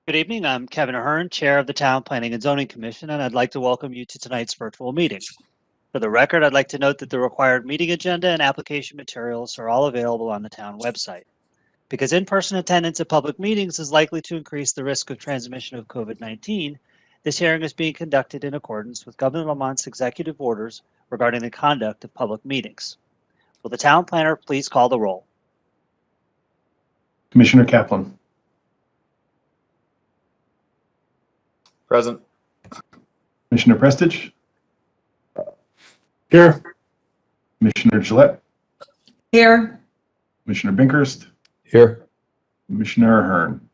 Good evening. I'm Kevin Ahern, Chair of the Town Planning and Zoning Commission, and I'd like to welcome you to tonight's virtual meeting. For the record, I'd like to note that the required meeting agenda and application materials are all available on the town website. Because in-person attendance at public meetings is likely to increase the risk of transmission of COVID-19, this hearing is being conducted in accordance with Governor Lamont's executive orders regarding the conduct of public meetings. Will the town planner please call the roll? Commissioner Kaplan. Present. Commissioner Prestige. Here. Commissioner Gillette. Here. Commissioner Binkhurst. Here. Commissioner Ahern.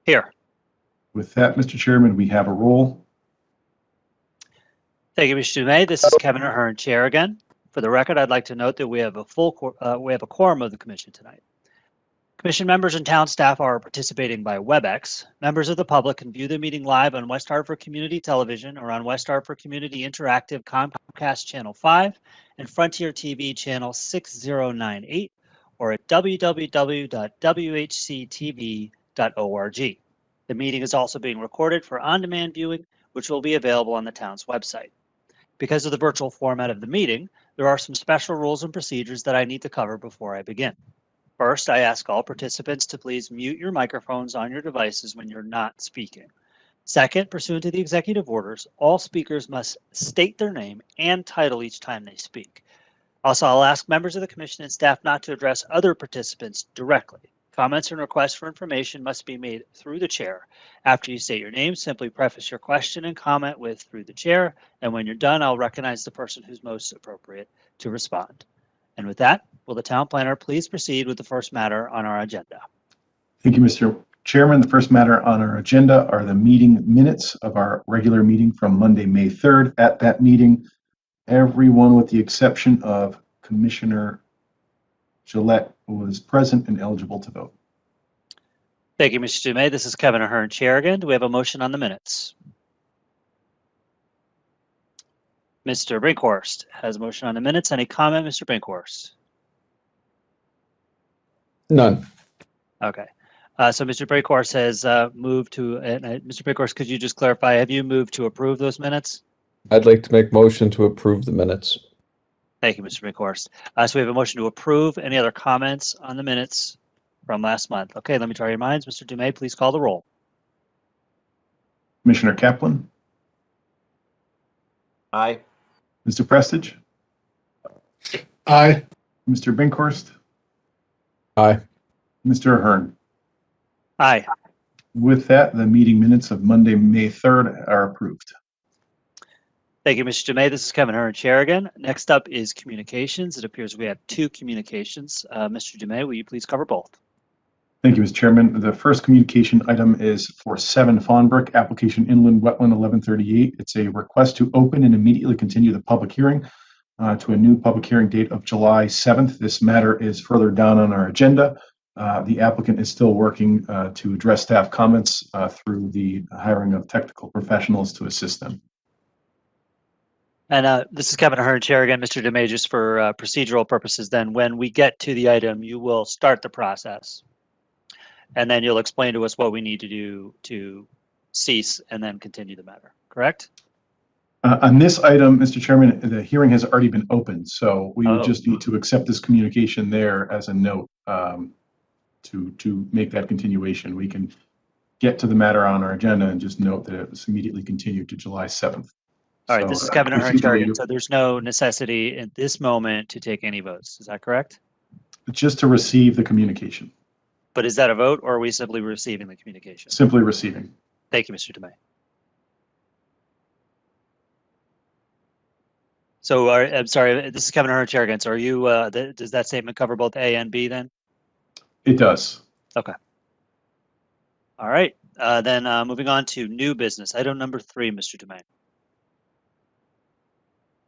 Here. With that, Mr. Chairman, we have a roll. Thank you, Mr. Dumais. This is Kevin Ahern, Chair again. For the record, I'd like to note that we have a quorum of the commission tonight. Commission members and town staff are participating by WebEx. Members of the public can view the meeting live on West Hartford Community Television or on West Hartford Community Interactive Comcast Channel 5 and Frontier TV Channel 6098 or at www.whctv.org. The meeting is also being recorded for on-demand viewing, which will be available on the town's website. Because of the virtual format of the meeting, there are some special rules and procedures that I need to cover before I begin. First, I ask all participants to please mute your microphones on your devices when you're not speaking. Second, pursuant to the executive orders, all speakers must state their name and title each time they speak. Also, I'll ask members of the commission and staff not to address other participants directly. Comments and requests for information must be made through the chair. After you state your name, simply preface your question and comment with "through the chair," and when you're done, I'll recognize the person who's most appropriate to respond. And with that, will the town planner please proceed with the first matter on our agenda? Thank you, Mr. Chairman. The first matter on our agenda are the meeting minutes of our regular meeting from Monday, May 3rd. At that meeting, everyone with the exception of Commissioner Gillette was present and eligible to vote. Thank you, Mr. Dumais. This is Kevin Ahern, Chair again. Do we have a motion on the minutes? Mr. Binkhurst has a motion on the minutes. Any comment, Mr. Binkhurst? None. Okay. So Mr. Binkhurst has moved to, Mr. Binkhurst, could you just clarify, have you moved to approve those minutes? I'd like to make motion to approve the minutes. Thank you, Mr. Binkhurst. So we have a motion to approve. Any other comments on the minutes from last month? Okay, let me try your minds. Mr. Dumais, please call the roll. Commissioner Kaplan. Aye. Mr. Prestige. Aye. Mr. Binkhurst. Aye. Mr. Ahern. Aye. With that, the meeting minutes of Monday, May 3rd are approved. Thank you, Mr. Dumais. This is Kevin Ahern, Chair again. Next up is communications. It appears we have two communications. Mr. Dumais, will you please cover both? Thank you, Mr. Chairman. The first communication item is for 7 Fawn Brook, application inland wetland 1138. It's a request to open and immediately continue the public hearing to a new public hearing date of July 7th. This matter is further down on our agenda. The applicant is still working to address staff comments through the hiring of technical professionals to assist them. And this is Kevin Ahern, Chair again. Mr. Dumais, just for procedural purposes, then when we get to the item, you will start the process. And then you'll explain to us what we need to do to cease and then continue the matter, correct? On this item, Mr. Chairman, the hearing has already been opened, so we would just need to accept this communication there as a note to make that continuation. We can get to the matter on our agenda and just note that it was immediately continued to July 7th. All right, this is Kevin Ahern, Chair again. So there's no necessity at this moment to take any votes. Is that correct? Just to receive the communication. But is that a vote, or are we simply receiving the communication? Simply receiving. Thank you, Mr. Dumais. So I'm sorry, this is Kevin Ahern, Chair again. So are you, does that statement cover both A and B then? It does. Okay. All right, then moving on to new business. Item number 3, Mr. Dumais.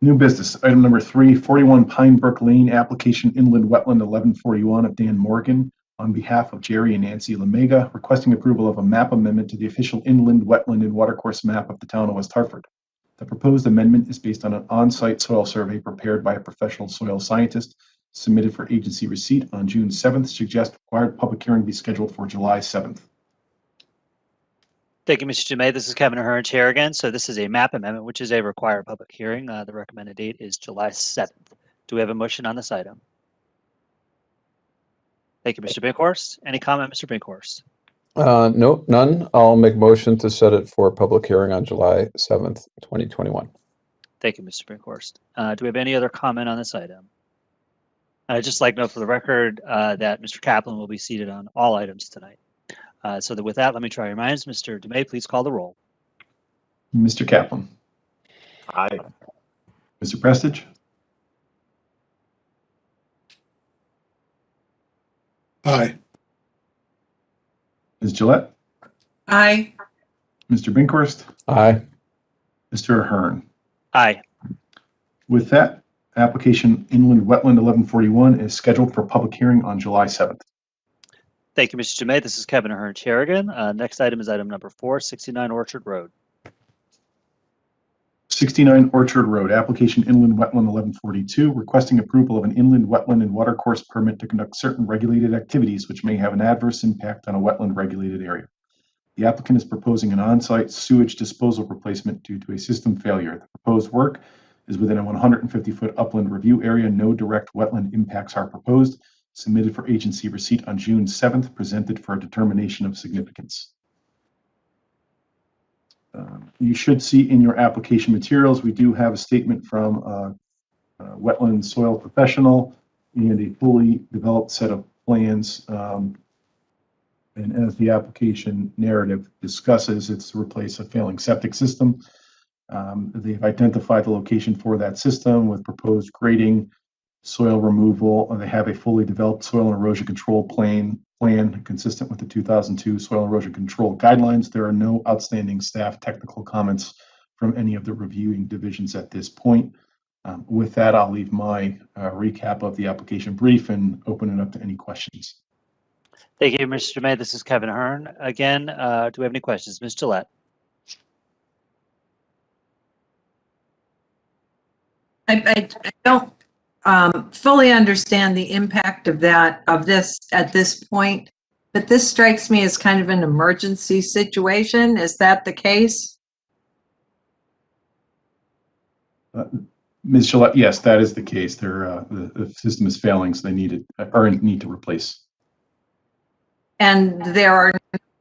New business, item number 3, 41 Pine Brook Lane, application inland wetland 1141 of Dan Morgan on behalf of Jerry and Nancy Lemega, requesting approval of a map amendment to the official inland wetland and watercourse map of the town of West Hartford. The proposed amendment is based on an on-site soil survey prepared by a professional soil scientist, submitted for agency receipt on June 7th. Suggest required public hearing be scheduled for July 7th. Thank you, Mr. Dumais. This is Kevin Ahern, Chair again. So this is a map amendment, which is a required public hearing. The recommended date is July 7th. Do we have a motion on this item? Thank you, Mr. Binkhorst. Any comment, Mr. Binkhorst? No, none. I'll make motion to set it for public hearing on July 7th, 2021. Thank you, Mr. Binkhorst. Do we have any other comment on this item? I'd just like to note for the record that Mr. Kaplan will be seated on all items tonight. So that with that, let me try your minds. Mr. Dumais, please call the roll. Mr. Kaplan. Aye. Mr. Prestige. Aye. Ms. Gillette. Aye. Mr. Binkhorst. Aye. Mr. Ahern. Aye. With that, application Inland Wetland 1141 is scheduled for public hearing on July 7th. Thank you, Mr. Dumais. This is Kevin Ahern, Chair again. Next item is item number 4, 69 Orchard Road. 69 Orchard Road, application Inland Wetland 1142, requesting approval of an inland wetland and watercourse permit to conduct certain regulated activities which may have an adverse impact on a wetland regulated area. The applicant is proposing an on-site sewage disposal replacement due to a system failure. The proposed work is within a 150-foot upland review area. No direct wetland impacts are proposed. Submitted for agency receipt on June 7th, presented for a determination of significance. You should see in your application materials, we do have a statement from a wetland soil professional and a fully developed set of plans. And as the application narrative discusses, it's to replace a failing septic system. They've identified the location for that system with proposed grading, soil removal, and they have a fully developed soil and erosion control plan consistent with the 2002 soil erosion control guidelines. There are no outstanding staff technical comments from any of the reviewing divisions at this point. With that, I'll leave my recap of the application brief and open it up to any questions. Thank you, Mr. Dumais. This is Kevin Ahern. Again, do we have any questions? Ms. Gillette. I don't fully understand the impact of this at this point, but this strikes me as kind of an emergency situation. Is that the case? Ms. Gillette, yes, that is the case. The system is failing, so they need to replace. And there are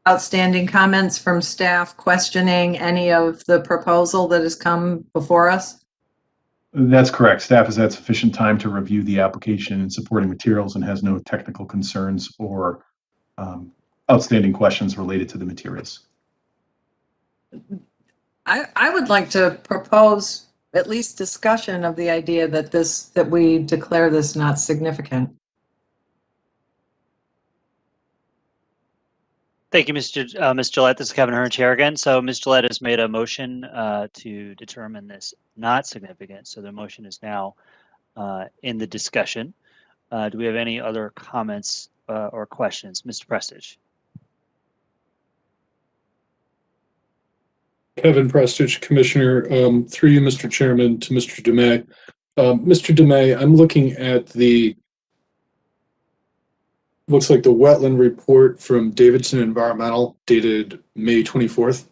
outstanding comments from staff questioning any of the proposal that has come before us? That's correct. Staff has had sufficient time to review the application and supporting materials and has no technical concerns or outstanding questions related to the materials. I would like to propose at least discussion of the idea that we declare this not significant. Thank you, Ms. Gillette. This is Kevin Ahern, Chair again. So Ms. Gillette has made a motion to determine this not significant. So the motion is now in the discussion. Do we have any other comments or questions? Mr. Prestige. Kevin Prestige, Commissioner, through you, Mr. Chairman, to Mr. Dumais. Mr. Dumais, I'm looking at looks like the wetland report from Davidson Environmental dated May 24th.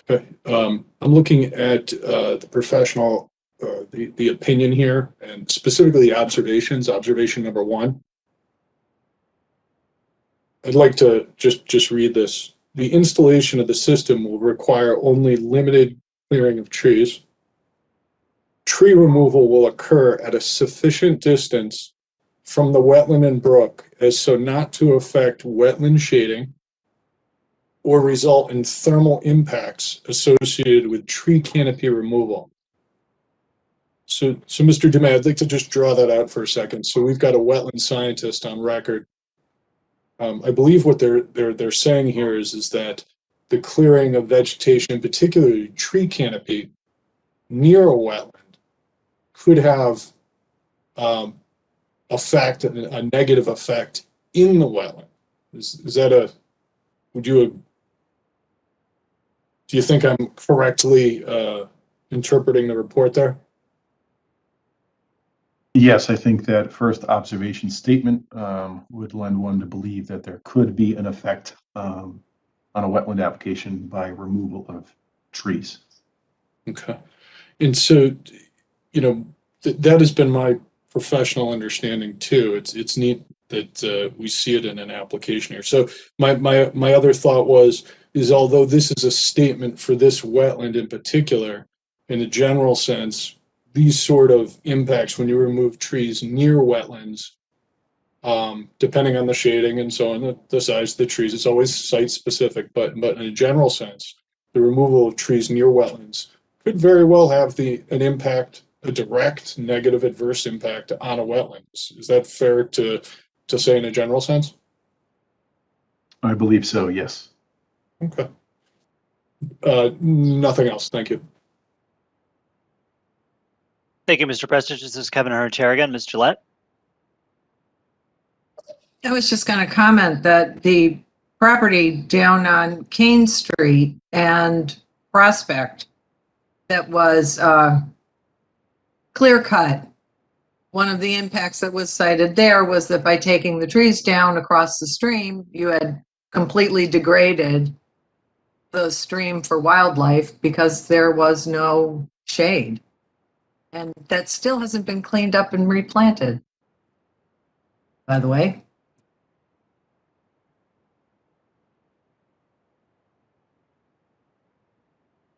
Okay, I'm looking at the professional, the opinion here, and specifically the observations, observation number 1. I'd like to just read this. The installation of the system will require only limited clearing of trees. Tree removal will occur at a sufficient distance from the wetland and brook as so not to affect wetland shading or result in thermal impacts associated with tree canopy removal. So Mr. Dumais, I'd like to just draw that out for a second. So we've got a wetland scientist on record. I believe what they're saying here is that the clearing of vegetation, particularly tree canopy, near a wetland could have a negative effect in the wetland. Is that do you think I'm correctly interpreting the report there? Yes, I think that first observation statement would lend one to believe that there could be an effect on a wetland application by removal of trees. Okay. And so, you know, that has been my professional understanding too. It's neat that we see it in an application here. So my other thought is although this is a statement for this wetland in particular, in a general sense, these sort of impacts when you remove trees near wetlands, depending on the shading and so on, the size of the trees, it's always site specific, but in a general sense, the removal of trees near wetlands could very well have an impact, a direct negative adverse impact on a wetland. Is that fair to say in a general sense? I believe so, yes. Okay. Nothing else. Thank you. Thank you, Mr. Prestige. This is Kevin Ahern, Chair again. Ms. Gillette? I was just going to comment that the property down on Kane Street and Prospect that was clear cut. One of the impacts that was cited there was that by taking the trees down across the stream, you had completely degraded the stream for wildlife because there was no shade. And that still hasn't been cleaned up and replanted, by the way.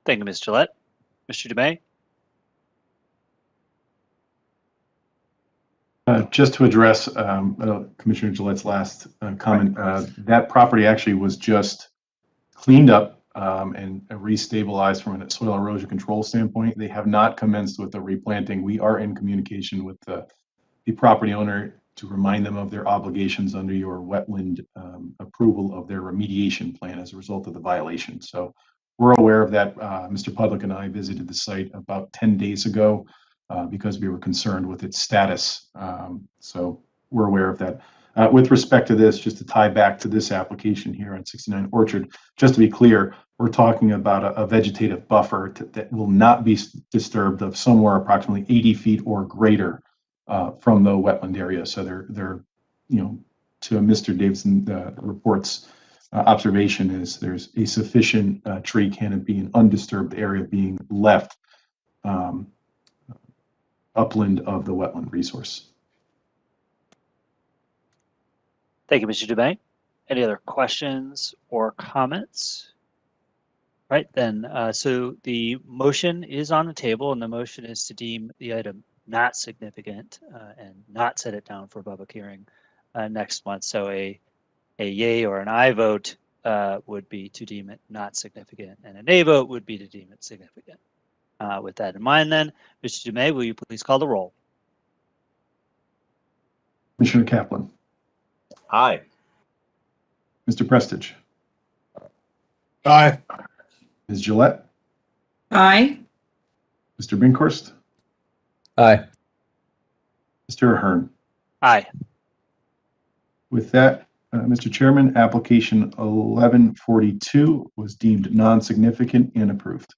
Thank you, Ms. Gillette. Mr. Dumais? Just to address Commissioner Gillette's last comment, that property actually was just cleaned up and restabilized from a soil erosion control standpoint. They have not commenced with the replanting. We are in communication with the property owner to remind them of their obligations under your wetland approval of their remediation plan as a result of the violation. So we're aware of that. Mr. Public and I visited the site about 10 days ago because we were concerned with its status. So we're aware of that. With respect to this, just to tie back to this application here on 69 Orchard, just to be clear, we're talking about a vegetative buffer that will not be disturbed of somewhere approximately 80 feet or greater from the wetland area. So they're, you know, to Mr. Davidson, the report's observation is there's a sufficient tree canopy and undisturbed area being left upland of the wetland resource. Thank you, Mr. Dumais. Any other questions or comments? Right then, so the motion is on the table, and the motion is to deem the item not significant and not set it down for a public hearing next month. So a yay or an aye vote would be to deem it not significant, and a nay vote would be to deem it significant. With that in mind, then, Mr. Dumais, will you please call the roll? Commissioner Kaplan. Aye. Mr. Prestige. Aye. Ms. Gillette. Aye. Mr. Brinkhorst. Aye. Mr. Ahern. Aye. With that, Mr. Chairman, application 1142 was deemed non-significant and approved.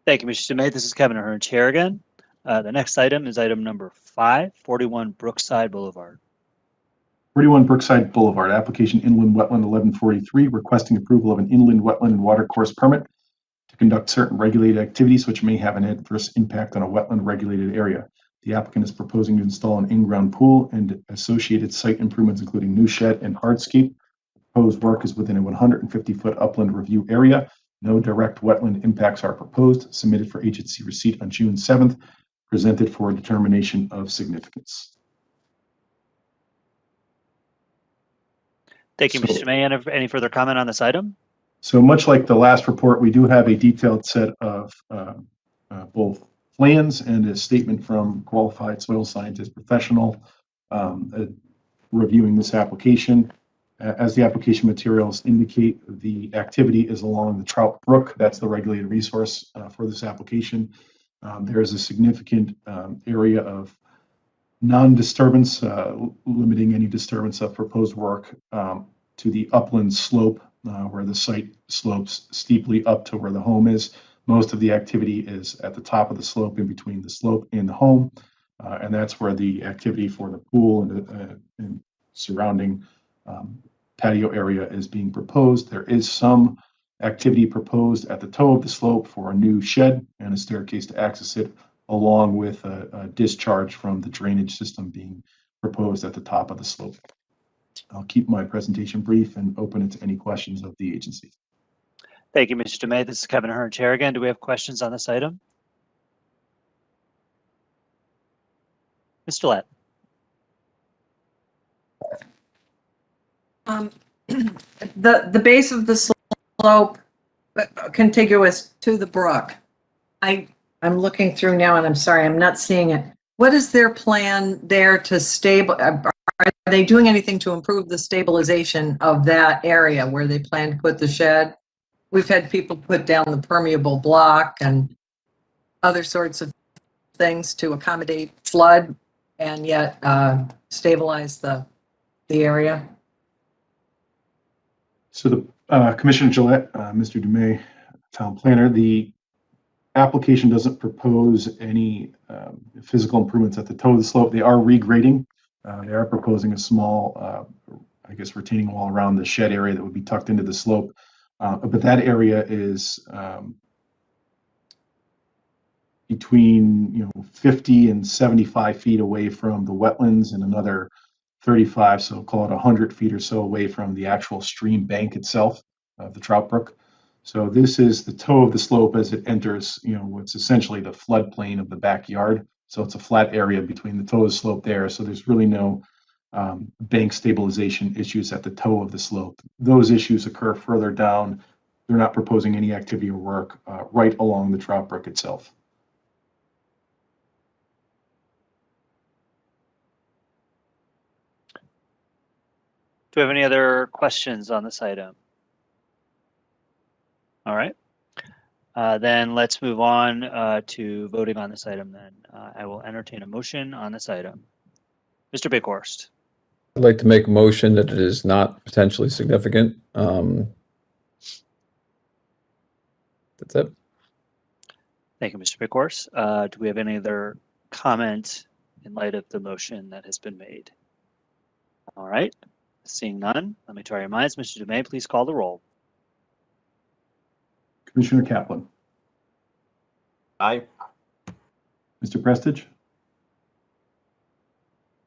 Thank you, Mr. Dumais. This is Kevin Ahern, Chair again. The next item is item number 5, 41 Brookside Boulevard. 41 Brookside Boulevard, application inland wetland 1143, requesting approval of an inland wetland and watercourse permit to conduct certain regulated activities which may have an adverse impact on a wetland regulated area. The applicant is proposing to install an in-ground pool and associated site improvements, including new shed and hardscape. Proposed work is within a 150-foot upland review area. No direct wetland impacts are proposed. Submitted for agency receipt on June 7th. Presented for determination of significance. Thank you, Mr. Dumais. Any further comment on this item? So much like the last report, we do have a detailed set of both plans and a statement from qualified soil scientist professional reviewing this application. As the application materials indicate, the activity is along the Trout Brook. That's the regulated resource for this application. There is a significant area of non-disturbance, limiting any disturbance of proposed work to the upland slope where the site slopes steeply up to where the home is. Most of the activity is at the top of the slope in between the slope and the home. and that's where the activity for the pool and surrounding patio area is being proposed. There is some activity proposed at the toe of the slope for a new shed and a staircase to access it, along with a discharge from the drainage system being proposed at the top of the slope. I'll keep my presentation brief and open it to any questions of the agency. Thank you, Mr. Demay. This is Kevin Ahern, Chair again. Do we have questions on this item? Ms. Gillette. The base of the slope contiguous to the brook. I'm looking through now and I'm sorry, I'm not seeing it. What is their plan there to are they doing anything to improve the stabilization of that area where they plan to put the shed? We've had people put down the permeable block and other sorts of things to accommodate flood and yet stabilize the area. So the Commissioner Gillette, Mr. Dumais, Town Planner, the application doesn't propose any physical improvements at the toe of the slope. They are regrading. They are proposing a small, I guess, retaining wall around the shed area that would be tucked into the slope. But that area is between 50 and 75 feet away from the wetlands and another 35, so call it 100 feet or so away from the actual stream bank itself of the Trout Brook. So this is the toe of the slope as it enters, what's essentially the floodplain of the backyard. So it's a flat area between the toe of the slope there. So there's really no bank stabilization issues at the toe of the slope. Those issues occur further down. They're not proposing any activity or work right along the Trout Brook itself. Do we have any other questions on this item? All right. Then let's move on to voting on this item then. I will entertain a motion on this item. Mr. Bighorst. I'd like to make a motion that it is not potentially significant. That's it. Thank you, Mr. Bighorst. Do we have any other comment in light of the motion that has been made? All right. Seeing none, let me try your minds. Mr. Dumais, please call the roll. Commissioner Kaplan. Aye. Mr. Prestige.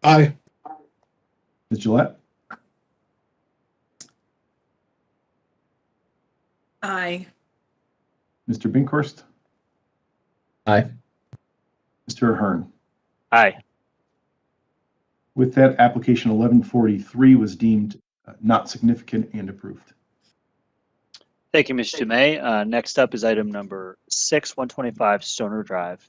Aye. Ms. Gillette. Aye. Mr. Binkhorst. Aye. Mr. Ahern. Aye. With that, application 1143 was deemed not significant and approved. Thank you, Mr. Dumais. Next up is item number 6, 125 Stoner Drive.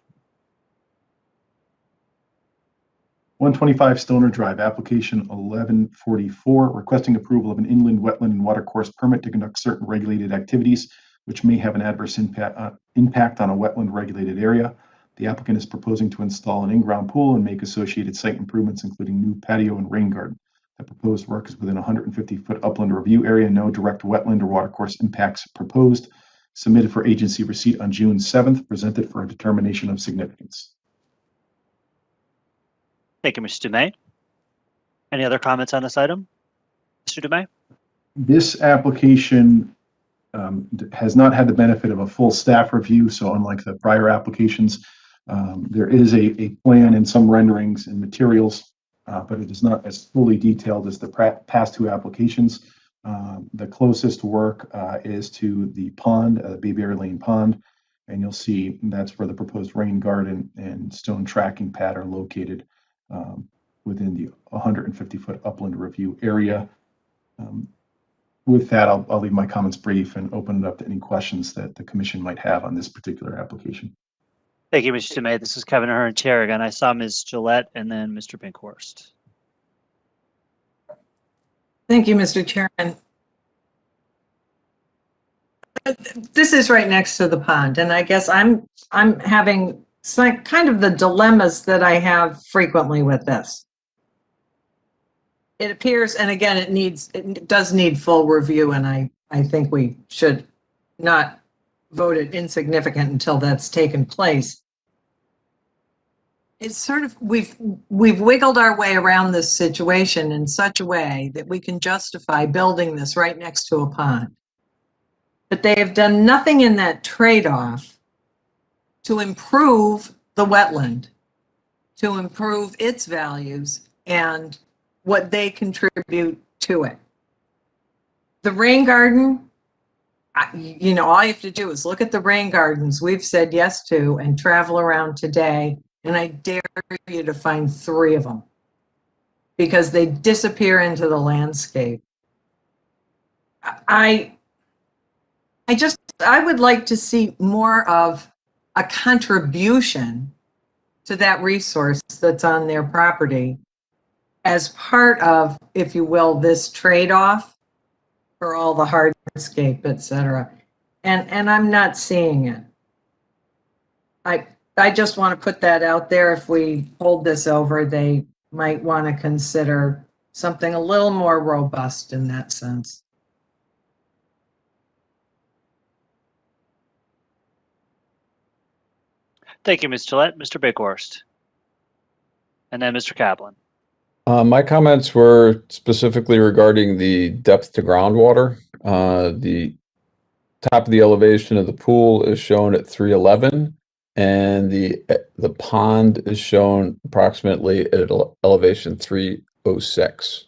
125 Stoner Drive, application 1144, requesting approval of an inland wetland and watercourse permit to conduct certain regulated activities which may have an adverse impact on a wetland regulated area. The applicant is proposing to install an in-ground pool and make associated site improvements, including new patio and rain garden. The proposed work is within a 150-foot upland review area. No direct wetland or watercourse impacts proposed. Submitted for agency receipt on June 7th, presented for a determination of significance. Thank you, Mr. Dumais. Any other comments on this item? Mr. Dumais? This application has not had the benefit of a full staff review, so unlike the prior applications, there is a plan and some renderings and materials, but it is not as fully detailed as the past two applications. The closest work is to the pond, Bayberry Lane Pond, and you'll see that's where the proposed rain garden and stone tracking pad are located within the 150-foot upland review area. With that, I'll leave my comments brief and open it up to any questions that the commission might have on this particular application. Thank you, Mr. Dumais. This is Kevin Ahern, Chair again. I saw Ms. Gillette and then Mr. Binkhorst. Thank you, Mr. Chairman. This is right next to the pond, and I guess I'm having some kind of the dilemmas that I have frequently with this. It appears, and again, it does need full review, and I think we should not vote it insignificant until that's taken place. it's sort of, we've wiggled our way around this situation in such a way that we can justify building this right next to a pond. But they have done nothing in that trade-off to improve the wetland, to improve its values and what they contribute to it. The rain garden, you know, all you have to do is look at the rain gardens we've said yes to and travel around today, and I dare you to find 3 of them because they disappear into the landscape. I would like to see more of a contribution to that resource that's on their property as part of, if you will, this trade-off for all the hardscape, et cetera. And I'm not seeing it. I just want to put that out there. If we hold this over, they might want to consider something a little more robust in that sense. Thank you, Ms. Gillette. Mr. Bighorst. And then Mr. Kaplan. My comments were specifically regarding the depth to groundwater. The top of the elevation of the pool is shown at 311, and the pond is shown approximately at elevation 306,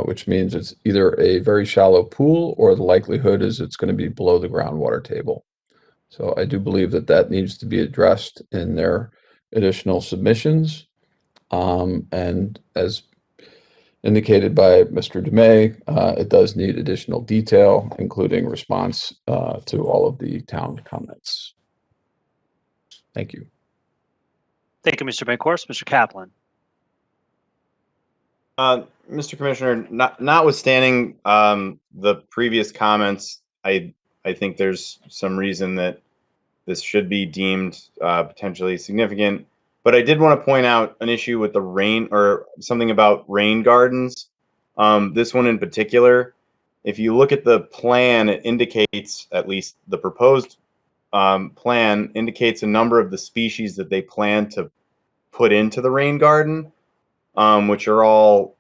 which means it's either a very shallow pool or the likelihood is it's going to be below the groundwater table. So I do believe that that needs to be addressed in their additional submissions. And as indicated by Mr. DeMay, it does need additional detail, including response to all of the town comments. Thank you. Thank you, Mr. Bighorst. Mr. Kaplan. Mr. Commissioner, notwithstanding the previous comments, I think there's some reason that this should be deemed potentially significant. But I did want to point out an issue with the rain, or something about rain gardens. This one in particular, if you look at the plan, it indicates, at least the proposed plan indicates a number of the species that they plan to put into the rain garden, which are all,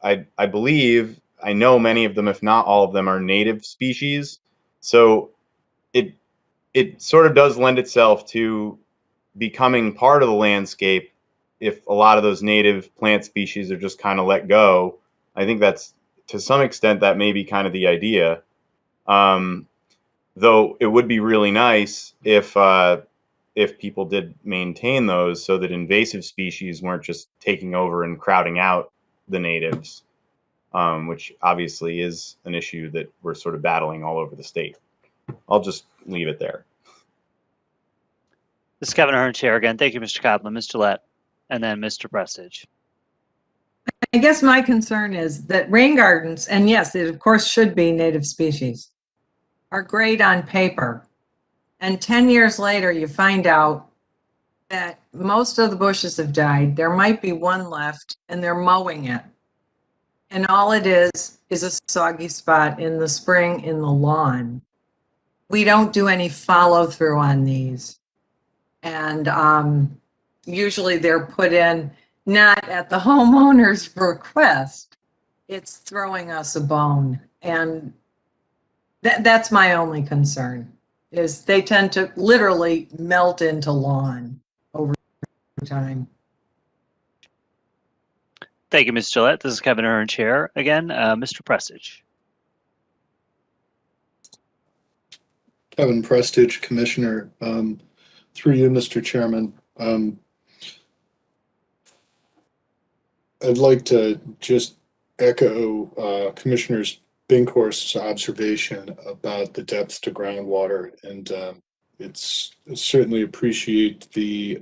I believe, I know many of them, if not all of them, are native species. So it sort of does lend itself to becoming part of the landscape if a lot of those native plant species are just kind of let go. I think that's, to some extent, that may be kind of the idea. Though it would be really nice if people did maintain those so that invasive species weren't just taking over and crowding out the natives, which obviously is an issue that we're sort of battling all over the state. I'll just leave it there. This is Kevin Ahern, Chair again. Thank you, Mr. Kaplan, Ms. Gillette, and then Mr. Prestige. I guess my concern is that rain gardens, and yes, it of course should be native species, are great on paper. And 10 years later, you find out that most of the bushes have died. There might be one left, and they're mowing it. And all it is a soggy spot in the spring in the lawn. We don't do any follow through on these. And usually they're put in not at the homeowner's request. It's throwing us a bone. And that's my only concern, is they tend to literally melt into lawn over time. Thank you, Ms. Gillette. This is Kevin Ahern, Chair again. Mr. Prestige. Kevin Prestige, Commissioner. Through you, Mr. Chairman, I'd like to just echo Commissioner Binkhorst's observation about the depth to groundwater, and it's certainly appreciate the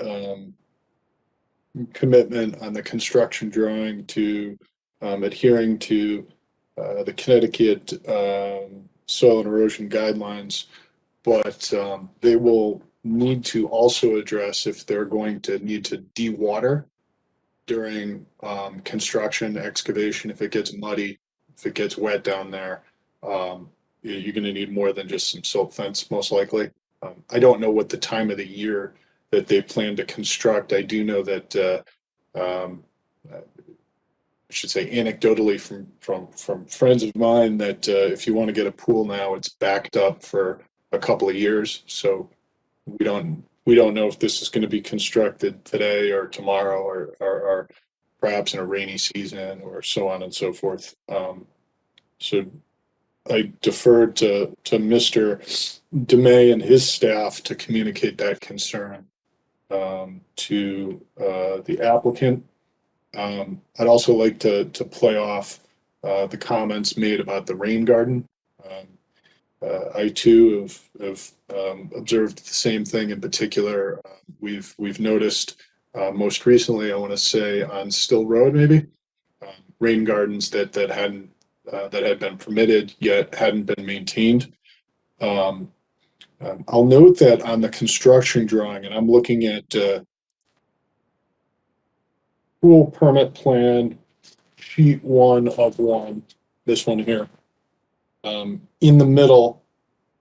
commitment on the construction drawing to adhering to the Connecticut soil and erosion guidelines, but they will need to also address if they're going to need to dewater during construction, excavation, if it gets muddy, if it gets wet down there. You're going to need more than just some silt fence, most likely. I don't know what the time of the year that they plan to construct. I do know that I should say anecdotally from friends of mine that if you want to get a pool now, it's backed up for a couple of years. So we don't know if this is going to be constructed today or tomorrow or perhaps in a rainy season or so on and so forth. So I deferred to Mr. DeMay and his staff to communicate that concern to the applicant. I'd also like to play off the comments made about the rain garden. I too have observed the same thing. In particular, we've noticed most recently, I want to say on Still Road, maybe rain gardens that had been permitted yet hadn't been maintained. I'll note that on the construction drawing, and I'm looking at pool permit plan sheet 1 of 1, this one here. In the middle,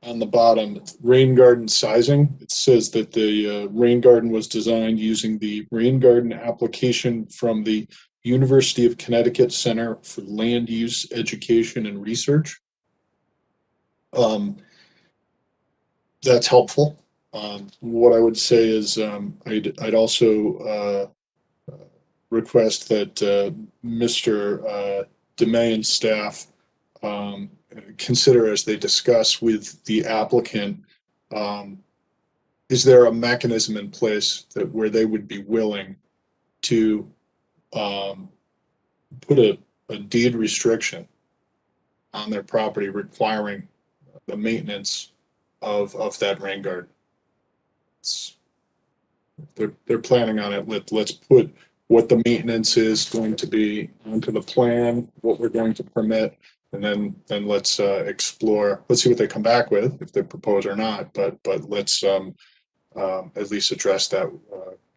on the bottom, rain garden sizing. It says that the rain garden was designed using the rain garden application from the University of Connecticut Center for Land Use Education and Research. That's helpful. What I would say is I'd also request that Mr. DeMay and staff consider as they discuss with the applicant, is there a mechanism in place that where they would be willing to put a deed restriction on their property requiring the maintenance of that rain garden? They're planning on it. Let's put what the maintenance is going to be onto the plan, what we're going to permit, and then let's explore. Let's see what they come back with, if they propose or not. But let's at least address that.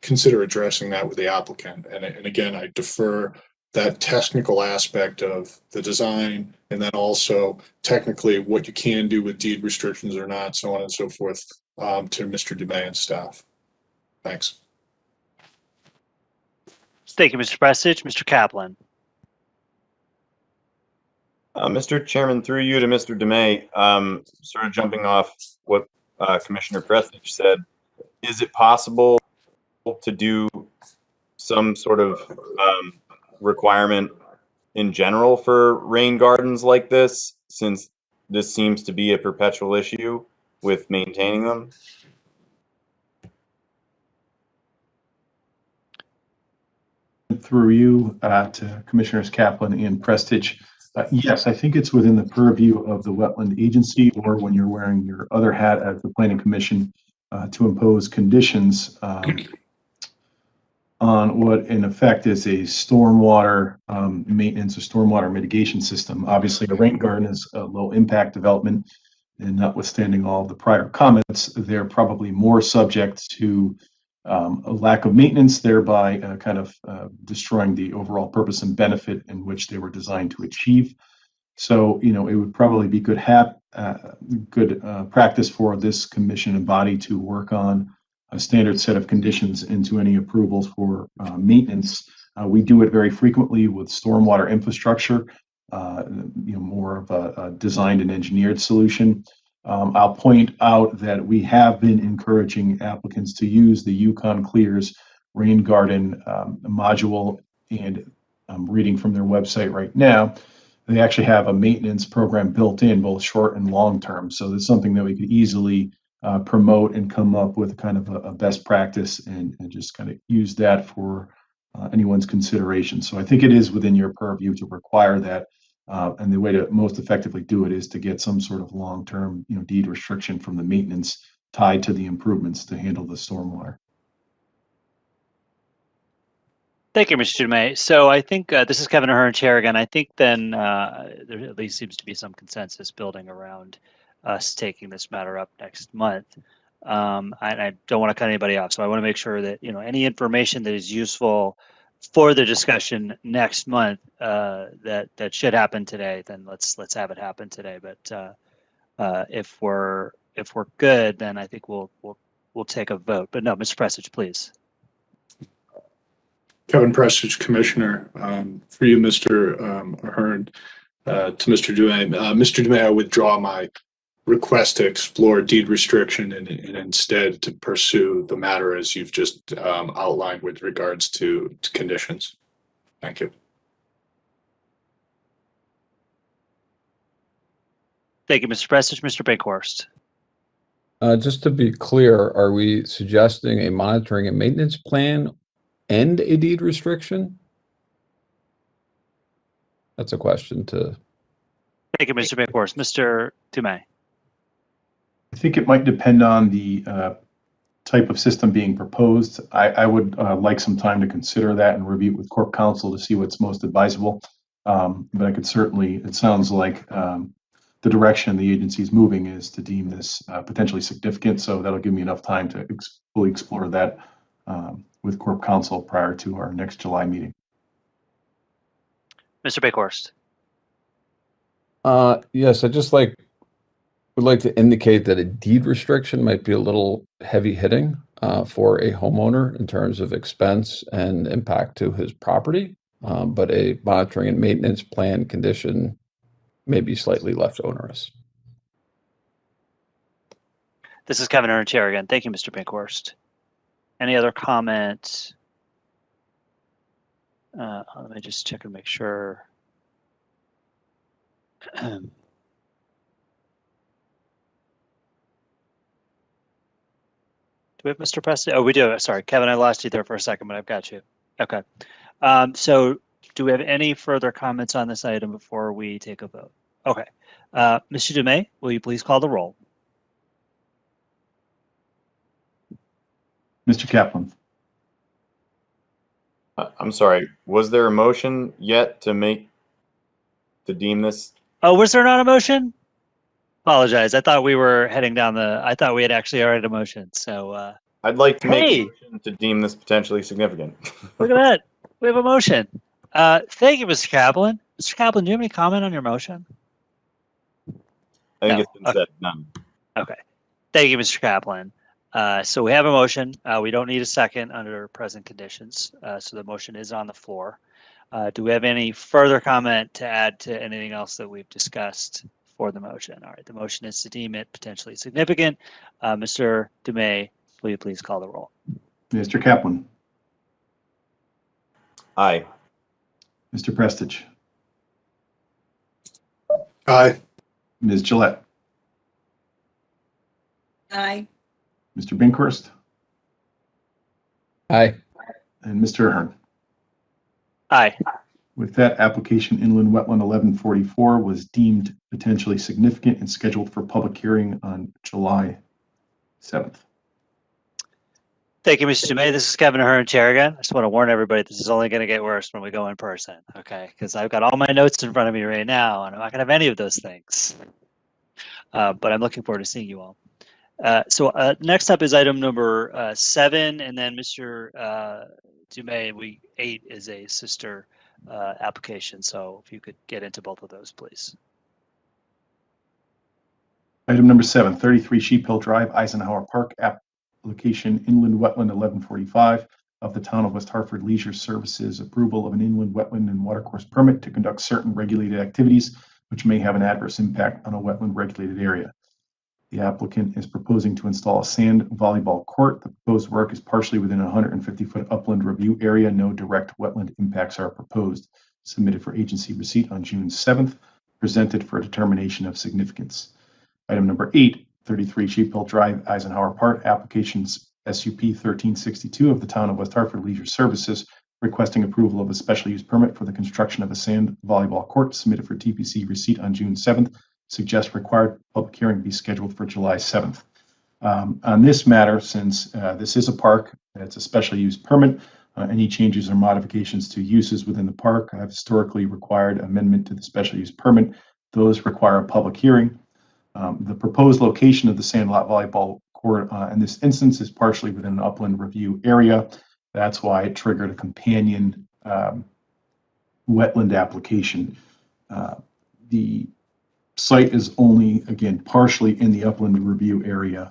Consider addressing that with the applicant. And again, I defer that technical aspect of the design, and then also technically what you can do with deed restrictions or not, so on and so forth, to Mr. DeMay and staff. Thanks. Thank you, Mr. Prestidge. Mr. Kaplan. Mr. Chairman, through you to Mr. DeMay, sort of jumping off what Commissioner Prestidge said, is it possible to do some sort of requirement in general for rain gardens like this, since this seems to be a perpetual issue with maintaining them? Through you to Commissioners Kaplan and Prestidge. Yes, I think it's within the purview of the Wetland Agency, or when you're wearing your other hat at the Planning Commission, to impose conditions on what in effect is a stormwater maintenance or stormwater mitigation system. Obviously, a rain garden is a low impact development, and notwithstanding all the prior comments, they're probably more subject to a lack of maintenance, thereby kind of destroying the overall purpose and benefit in which they were designed to achieve. So, it would probably be good practice for this commission and body to work on a standard set of conditions into any approvals for maintenance. We do it very frequently with stormwater infrastructure, more of a designed and engineered solution. I'll point out that we have been encouraging applicants to use the Yukon Clears rain garden module, and I'm reading from their website right now. They actually have a maintenance program built in, both short and long term. So it's something that we could easily promote and come up with kind of a best practice and just kind of use that for anyone's consideration. So I think it is within your purview to require that. And the way to most effectively do it is to get some sort of long-term, deed restriction from the maintenance tied to the improvements to handle the stormwater. Thank you, Mr. DeMay. So I think this is Kevin Ahern, Chair again. I think then there at least seems to be some consensus building around us taking this matter up next month. I don't want to cut anybody off, so I want to make sure that any information that is useful for the discussion next month that should happen today, then let's have it happen today. But if we're good, then I think we'll we'll take a vote. But no, Mr. Prestidge, please. Kevin Prestidge, Commissioner, for you, Mr. Ahern, to Mr. Dumais. Mr. Dumais, I withdraw my request to explore deed restriction and instead to pursue the matter as you've just outlined with regards to conditions. Thank you. Thank you, Mr. Prestidge. Mr. Bankhorst. Just to be clear, are we suggesting a monitoring and maintenance plan and a deed restriction? That's a question to. Thank you, Mr. Bankhorst. Mr. Dumais. I think it might depend on the type of system being proposed. I would like some time to consider that and review it with Corp Counsel to see what's most advisable. But I could certainly, it sounds like the direction the agency is moving is to deem this potentially significant. So that'll give me enough time to fully explore that with Corp Counsel prior to our next July meeting. Mr. Bankhorst. Yes, would like to indicate that a deed restriction might be a little heavy hitting for a homeowner in terms of expense and impact to his property. But a monitoring and maintenance plan condition may be slightly less onerous. This is Kevin Ahern, Chair again. Thank you, Mr. Bankhorst. Any other comments? Let me just check and make sure. Do we have Mr. Preston? Oh, we do. Sorry, Kevin, I lost you there for a second, but I've got you. Okay. So do we have any further comments on this item before we take a vote? Okay. Mr. Dumais, will you please call the roll? Mr. Kaplan. I'm sorry. Was there a motion yet to deem this? Oh, was there not a motion? Apologize. I thought we were heading down I thought we had actually already had a motion. So I'd like to make Hey! a motion to deem this potentially significant. look at that. We have a motion. Thank you, Mr. Kaplan. Mr. Kaplan, do you have any comment on your motion? I think No. it's been said. None. Okay. Thank you, Mr. Kaplan. So we have a motion. We don't need a second under present conditions. So the motion is on the floor. Do we have any further comment to add to anything else that we've discussed for the motion? All right. The motion is to deem it potentially significant. Mr. Dumais, will you please call the roll? Mr. Kaplan. Aye. Mr. Prestidge. Aye. Ms. Gillette. Aye. Mr. Binkhorst. Aye. And Mr. Ahern. Aye. With that, application inland wetland 1144 was deemed potentially significant and scheduled for public hearing on July 7th. Thank you, Mr. Dumais. This is Kevin Ahern, Chair again. I just want to warn everybody this is only going to get worse when we go in person, okay? Because I've got all my notes in front of me right now, and I'm not going to have any of those things. But I'm looking forward to seeing you all. So next up is item number 7, and then Mr. Dumais, 8 is a sister application. So if you could get into both of those, please. Item number 7, 33 Sheep Hill Drive, Eisenhower Park, application inland wetland 1145 of the Town of West Hartford Leisure Services, approval of an inland wetland and watercourse permit to conduct certain regulated activities which may have an adverse impact on a wetland regulated area. The applicant is proposing to install a sand volleyball court. The proposed work is partially within a 150-foot upland review area. No direct wetland impacts are proposed. Submitted for agency receipt on June 7th, presented for determination of significance. Item number 8, 33 Sheep Hill Drive, Eisenhower Park, applications SUP 1362 of the Town of West Hartford Leisure Services, requesting approval of a special use permit for the construction of a sand volleyball court, submitted for TPC receipt on June 7th. Suggest required public hearing be scheduled for July 7th. On this matter, since this is a park, it's a special use permit, any changes or modifications to uses within the park have historically required amendment to the special use permit. Those require a public hearing. The proposed location of the sand lot volleyball court in this instance is partially within an upland review area. That's why it triggered a companion wetland application. The site is only, again, partially in the upland review area.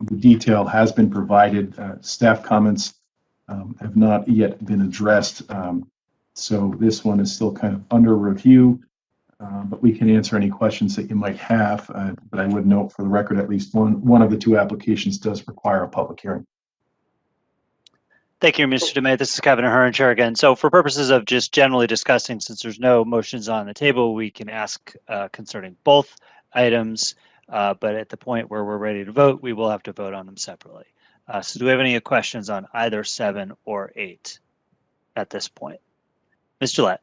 The detail has been provided. Staff comments have not yet been addressed. So this one is still kind of under review, but we can answer any questions that you might have. But I would note for the record, at least one of the two applications does require a public hearing. Thank you, Mr. DeMay. This is Kevin Ahern, Chair again. So for purposes of just generally discussing, since there's no motions on the table, we can ask concerning both items. But at the point where we're ready to vote, we will have to vote on them separately. So do we have any questions on either 7 or 8 at this point? Ms. Gillette.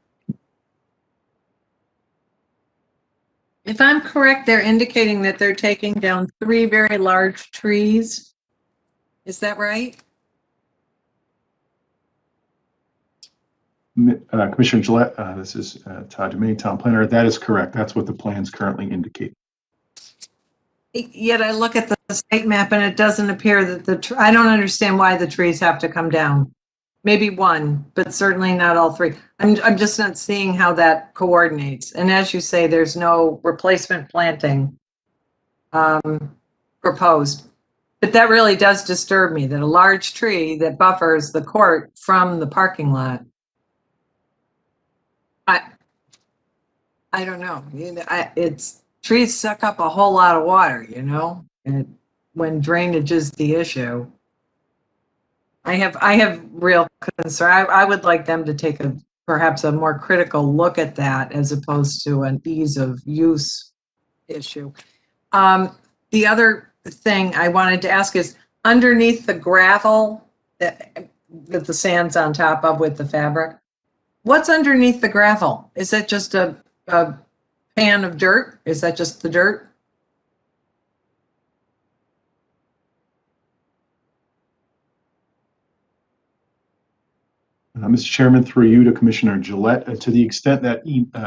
If I'm correct, they're indicating that they're taking down 3 very large trees. Is that right? Commissioner Gillette, this is Todd DeMay, Town Planner. That is correct. That's what the plans currently indicate. Yet I look at the site map and it doesn't appear that I don't understand why the trees have to come down. Maybe one, but certainly not all 3. I'm just not seeing how that coordinates. And as you say, there's no replacement planting proposed. But that really does disturb me, that a large tree that buffers the court from the parking lot. I don't know. Trees suck up a whole lot of water, you know, when drainage is the issue. I have real concern. I would like them to take perhaps a more critical look at that as opposed to an ease of use issue. The other thing I wanted to ask is underneath the gravel that the sand's on top of with the fabric, what's underneath the gravel? Is that just a pan of dirt? Is that just the dirt? Mr. Chairman, through you to Commissioner Gillette, to the extent that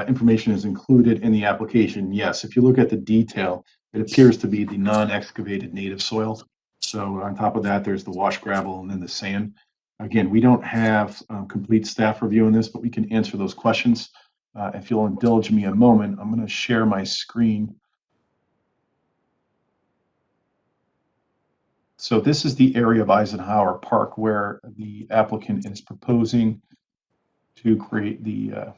information is included in the application, yes. If you look at the detail, it appears to be the non-excavated native soil. So on top of that, there's the wash gravel and then the sand. Again, we don't have complete staff review on this, but we can answer those questions. If you'll indulge me a moment, I'm going to share my screen. So this is the area of Eisenhower Park where the applicant is proposing to create the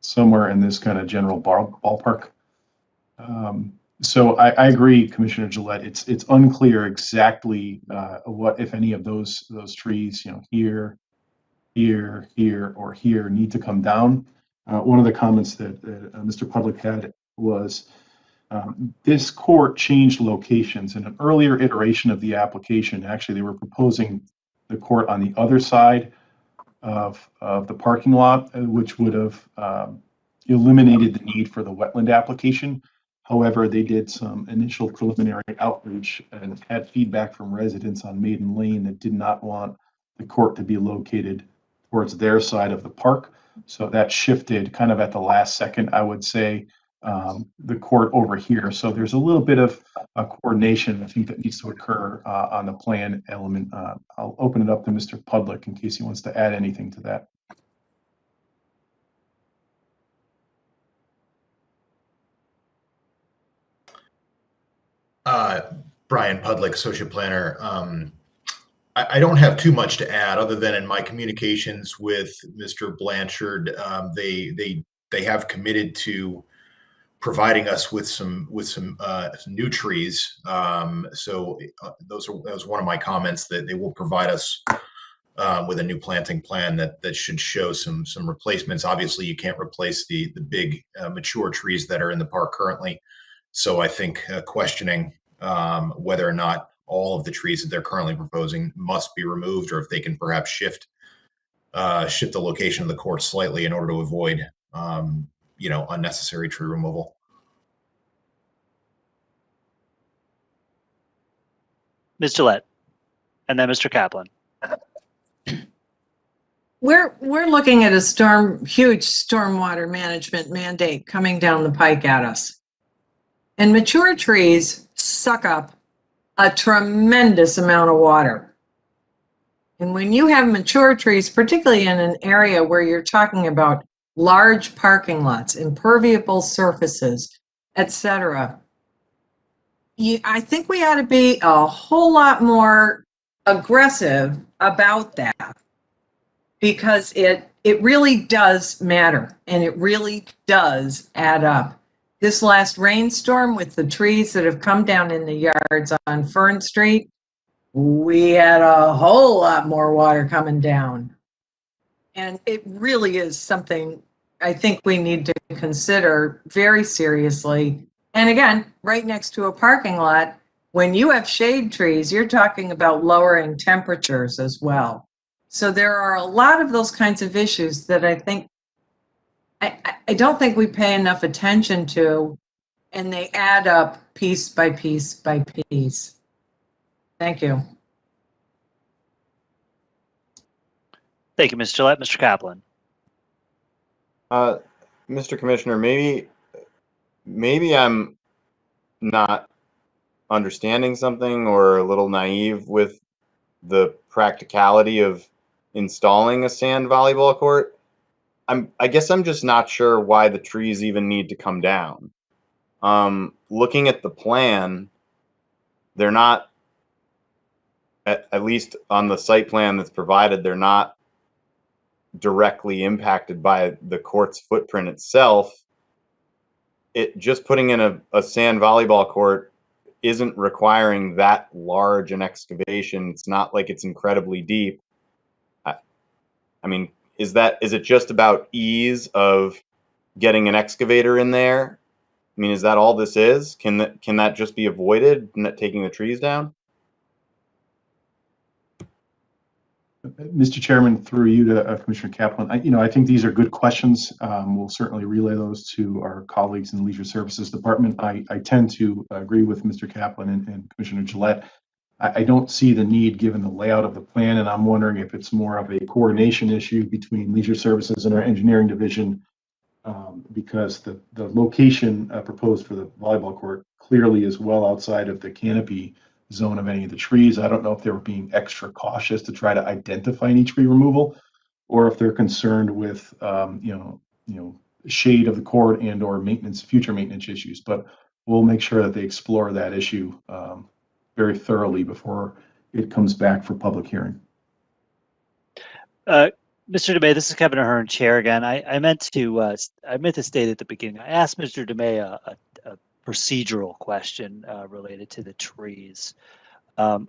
somewhere in this kind of general ballpark. So I agree, Commissioner Gillette. It's unclear exactly what, if any, of those trees, you know, here, or here need to come down. One of the comments that Mr. Public had was this court changed locations. In an earlier iteration of the application, actually, they were proposing the court on the other side of the parking lot, which would have eliminated the need for the wetland application. However, they did some initial preliminary outreach and had feedback from residents on Maiden Lane that did not want the court to be located towards their side of the park. So that shifted kind of at the last second, I would say, the court over here. So there's a little bit of coordination, I think, that needs to occur on the plan element. I'll open it up to Mr. Public in case he wants to add anything to that. Brian Pudlick, Associate Planner. I don't have too much to add other than in my communications with Mr. Blanchard, they have committed to providing us with some new trees. So that was one of my comments, that they will provide us with a new planting plan that should show some replacements. Obviously, you can't replace the big mature trees that are in the park currently. So I think questioning whether or not all of the trees that they're currently proposing must be removed, or if they can perhaps shift the location of the court slightly in order to avoid unnecessary tree removal. Ms. Gillette, and then Mr. Kaplan. We're looking at a huge stormwater management mandate coming down the pike at us. And mature trees suck up a tremendous amount of water. And when you have mature trees, particularly in an area where you're talking about large parking lots, impermeable surfaces, etc., I think we ought to be a whole lot more aggressive about that, because it really does matter, and it really does add up. This last rainstorm with the trees that have come down in the yards on Fern Street, we had a whole lot more water coming down. And it really is something I think we need to consider very seriously. And again, right next to a parking lot, when you have shade trees, you're talking about lowering temperatures as well. So there are a lot of those kinds of issues that I don't think we pay enough attention to, and they add up piece by piece by piece. Thank you. Thank you, Ms. Gillette. Mr. Kaplan. Mr. Commissioner, maybe I'm not understanding something or a little naive with the practicality of installing a sand volleyball court. I guess I'm just not sure why the trees even need to come down. Looking at the plan, they're not, at least on the site plan that's provided, they're not directly impacted by the court's footprint itself. Just putting in a sand volleyball court isn't requiring that large an excavation. It's not like it's incredibly deep. I mean, is it just about ease of getting an excavator in there? I mean, is that all this is? Can that just be avoided, not taking the trees down? Mr. Chairman, through you to Commissioner Kaplan, I think these are good questions. We'll certainly relay those to our colleagues in the Leisure Services Department. I tend to agree with Mr. Kaplan and Commissioner Gillette. I don't see the need given the layout of the plan, and I'm wondering if it's more of a coordination issue between Leisure Services and our engineering division, because the location proposed for the volleyball court clearly is well outside of the canopy zone of any of the trees. I don't know if they were being extra cautious to try to identify any tree removal, or if they're concerned with shade of the court and or future maintenance issues. But we'll make sure that they explore that issue very thoroughly before it comes back for public hearing. Mr. DeMay, this is Kevin Ahern, Chair again. I meant to state at the beginning, I asked Mr. DeMay a procedural question related to the trees.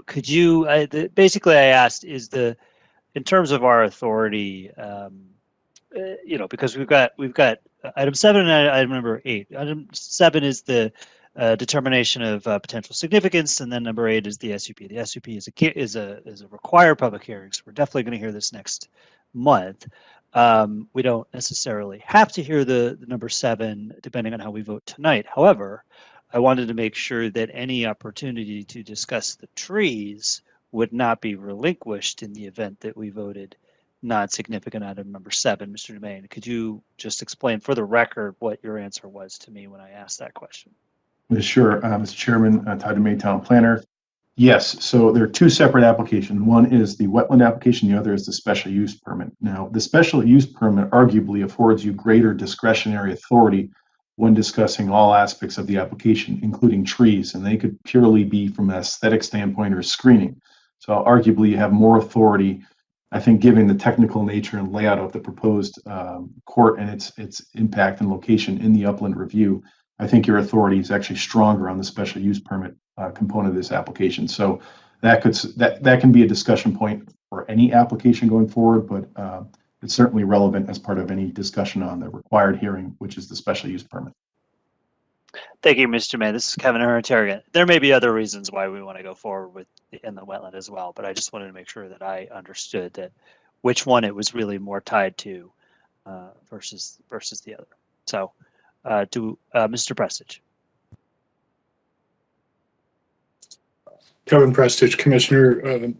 Could you, basically I asked, in terms of our authority, because we've got item 7 and item number 8. Item 7 is the determination of potential significance, and then number 8 is the SUP. The SUP is a required public hearing, so we're definitely going to hear this next month. We don't necessarily have to hear the number 7 depending on how we vote tonight. However, I wanted to make sure that any opportunity to discuss the trees would not be relinquished in the event that we voted non-significant item number 7. Mr. DeMay, could you just explain for the record what your answer was to me when I asked that question? Sure, Mr. Chairman, Todd DeMay, Town Planner. Yes, so there are two separate applications. One is the wetland application, the other is the special use permit. Now, the special use permit arguably affords you greater discretionary authority when discussing all aspects of the application, including trees, and they could purely be from an aesthetic standpoint or screening. So arguably you have more authority, I think, given the technical nature and layout of the proposed court and its impact and location in the upland review. I think your authority is actually stronger on the special use permit component of this application. So that can be a discussion point for any application going forward, but it's certainly relevant as part of any discussion on the required hearing, which is the special use permit. Thank you, Mr. May. This is Kevin Ahern. There may be other reasons why we want to go forward in the wetland as well, but I just wanted to make sure that I understood that which one it was really more tied to versus the other. So, Mr. Prestige. Kevin Prestige, Commissioner.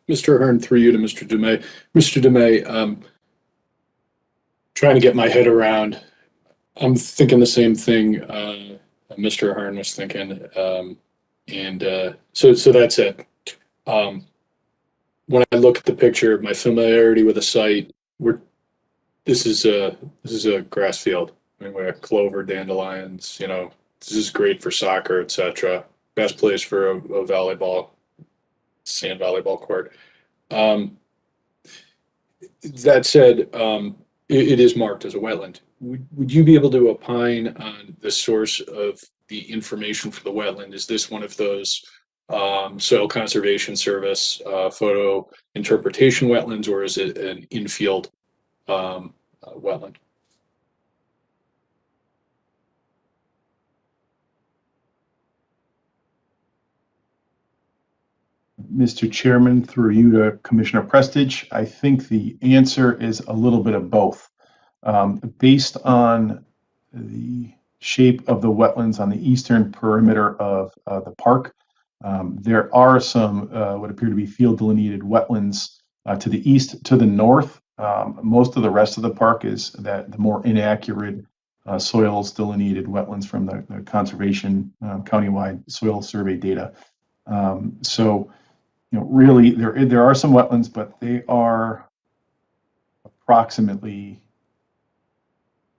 Mr. Ahern, through you to Mr. DeMay. Mr. DeMay, trying to get my head around, I'm thinking the same thing Mr. Ahern was thinking, so that's it. When I look at the picture, my familiarity with the site, this is a grass field. I mean, we have clover, dandelions, this is great for soccer, etc. Best place for a volleyball, sand volleyball court. That said, it is marked as a wetland. Would you be able to opine on the source of the information for the wetland? Is this one of those Soil Conservation Service photo interpretation wetlands, or is it an infield wetland? Mr. Chairman, through you to Commissioner Prestige, I think the answer is a little bit of both. Based on the shape of the wetlands on the eastern perimeter of the park, there are some what appear to be field delineated wetlands to the east, to the north. Most of the rest of the park is that the more inaccurate soils delineated wetlands from the conservation countywide soil survey data. So, really there are some wetlands, but they are approximately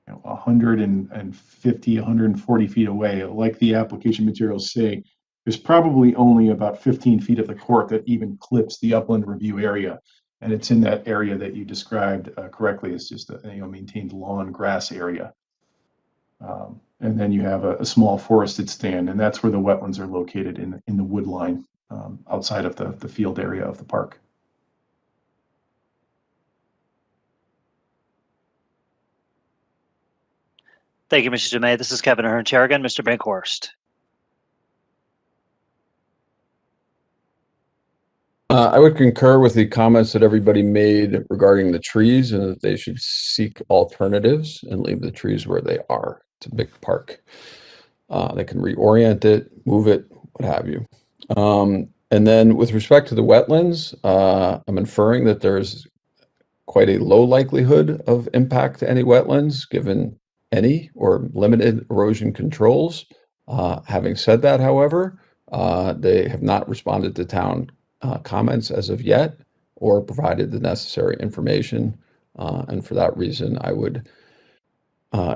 150, 140 feet away. Like the application materials say, there's probably only about 15 feet of the court that even clips the upland review area. And it's in that area that you described correctly. It's just a maintained lawn grass area. And then you have a small forested stand, and that's where the wetlands are located in the wood line outside of the field area of the park. Thank you, Mr. Dumais. This is Kevin Ahern, Chair again. Mr. Bankhorst. I would concur with the comments that everybody made regarding the trees and that they should seek alternatives and leave the trees where they are. It's a big park. They can reorient it, move it, what have you. And then with respect to the wetlands, I'm inferring that there's quite a low likelihood of impact to any wetlands, given any or limited erosion controls. Having said that, however, they have not responded to town comments as of yet or provided the necessary information. And for that reason, I would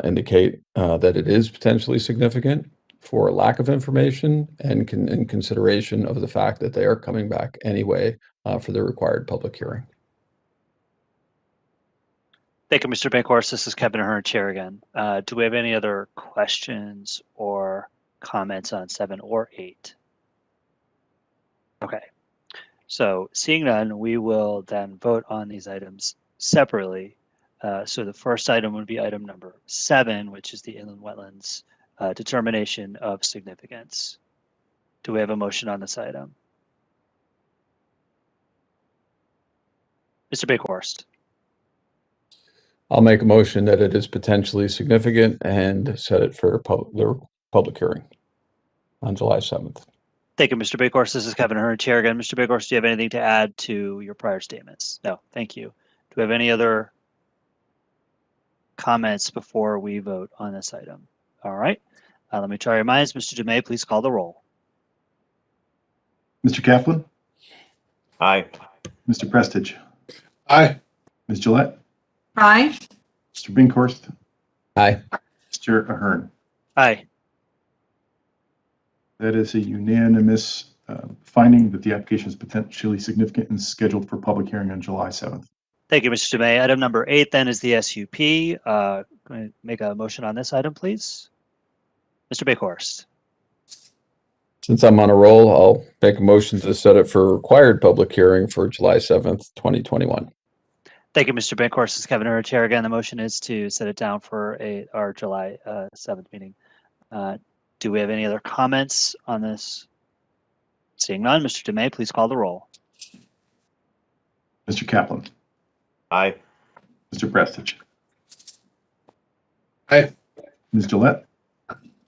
indicate that it is potentially significant for lack of information and in consideration of the fact that they are coming back anyway for the required public hearing. Thank you, Mr. Bankhorst. This is Kevin Ahern, Chair again. Do we have any other questions or comments on 7 or 8? Okay. So seeing none, we will then vote on these items separately. So the first item would be item number 7, which is the inland wetlands determination of significance. Do we have a motion on this item? Mr. Bankhorst. I'll make a motion that it is potentially significant and set it for the public hearing on July 7th. Thank you, Mr. Bankhorst. This is Kevin Ahern, Chair again. Mr. Bankhorst, do you have anything to add to your prior statements? No, thank you. Do we have any other comments before we vote on this item? All right. Let me try your minds. Mr. Dumais, please call the roll. Mr. Kaplan? Aye. Mr. Prestige? Aye. Ms. Gillette? Aye. Mr. Binkhorst? Aye. Mr. Ahern? Aye. That is a unanimous finding that the application is potentially significant and scheduled for public hearing on July 7th. Thank you, Mr. Dumais. Item number 8 then is the SUP. Going to make a motion on this item, please. Mr. Bankhorst. Since I'm on a roll, I'll make a motion to set it for required public hearing for July 7th, 2021. Thank you, Mr. Bankhorst. This is Kevin Ahern, Chair again. The motion is to set it down for our July 7th meeting. Do we have any other comments on this? Seeing none, Mr. Dumais, please call the roll. Mr. Kaplan? Aye. Mr. Prestige? Aye. Ms. Gillette?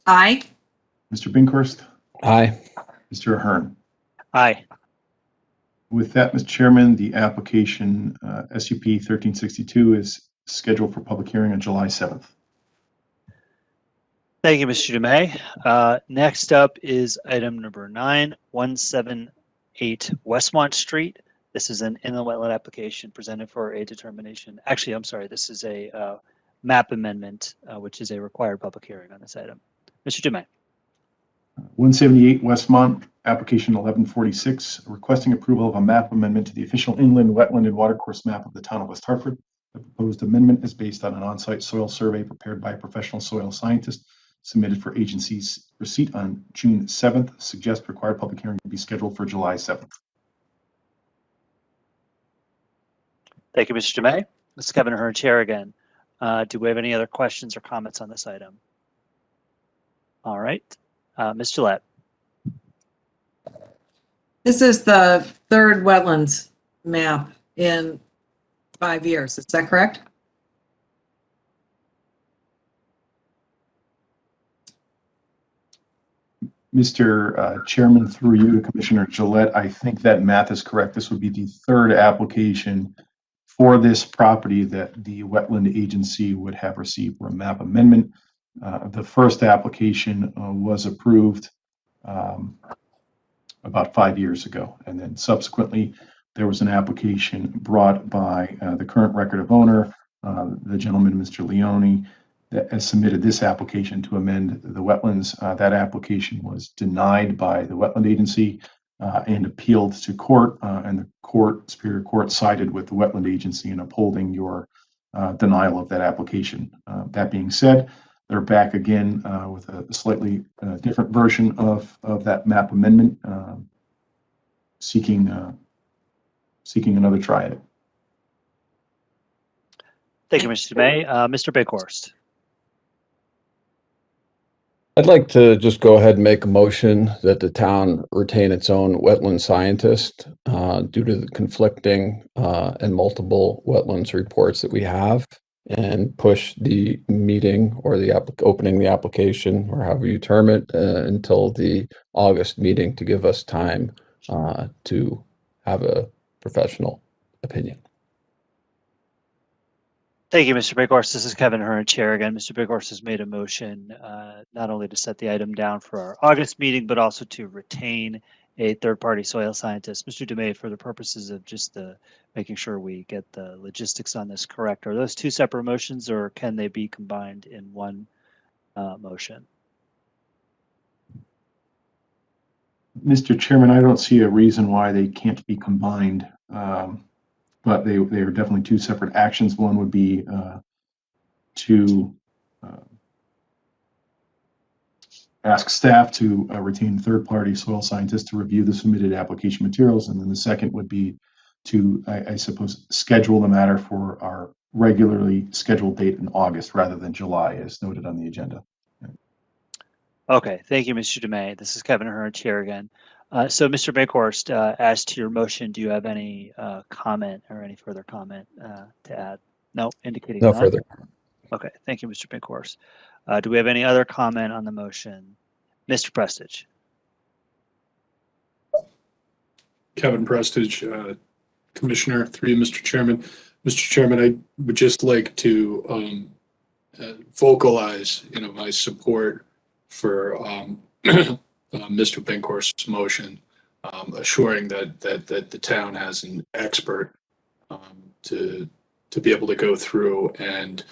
Aye. Mr. Binkhorst? Aye. Mr. Ahern? Aye. With that, Mr. Chairman, the application SUP 1362 is scheduled for public hearing on July 7th. Thank you, Mr. Dumais. Next up is item number 9, 178 Westmont Street. This is an inland wetland application presented for a determination. Actually, I'm sorry, this is a map amendment, which is a required public hearing on this item. Mr. Dumais. 178 Westmont, application 1146, requesting approval of a map amendment to the official inland wetland and watercourse map of the town of West Hartford. The proposed amendment is based on an on-site soil survey prepared by a professional soil scientist, submitted for agency's receipt on June 7th. Suggest required public hearing to be scheduled for July 7th. Thank you, Mr. Demay. This is Kevin Ahern, Chair again. Do we have any other questions or comments on this item? All right, Ms. Gillette. This is the third wetlands map in 5 years. Is that correct? Mr. Chairman, through you to Commissioner Gillette, I think that math is correct. This would be the third application for this property that the wetland agency would have received for a map amendment. The first application was approved about 5 years ago, and then subsequently there was an application brought by the current record of owner, the gentleman, Mr. Leone, that has submitted this application to amend the wetlands. That application was denied by the wetland agency and appealed to court, and the Superior Court sided with the wetland agency in upholding your denial of that application. That being said, they're back again with a slightly different version of that map amendment, seeking another try at it. Thank you, Mr. Demay. Mr. Bighorst. I'd like to just go ahead and make a motion that the town retain its own wetland scientist due to the conflicting and multiple wetlands reports that we have, and push the meeting or the opening the application, or however you term it, until the August meeting to give us time to have a professional opinion. Thank you, Mr. Bighorst. This is Kevin Ahern, Chair again. Mr. Bighorst has made a motion not only to set the item down for our August meeting, but also to retain a third-party soil scientist. Mr. Demay, for the purposes of just making sure we get the logistics on this correct, are those two separate motions, or can they be combined in one motion? Mr. Chairman, I don't see a reason why they can't be combined. But they are definitely two separate actions. One would be to ask staff to retain third-party soil scientists to review the submitted application materials. And then the second would be to, I suppose, schedule the matter for our regularly scheduled date in August rather than July, as noted on the agenda. Okay, thank you, Mr. Demay. This is Kevin Ahern, Chair again. So, Mr. Bighorst, as to your motion, do you have any comment or any further comment to add? No, indicating No none. further. Okay, thank you, Mr. Bighorst. Do we have any other comment on the motion? Mr. Prestige. Kevin Prestige, Commissioner, through you, Mr. Chairman. Mr. Chairman, I would just like to vocalize, my support for Mr. Binkhorst's motion, assuring that the town has an expert to be able to go through and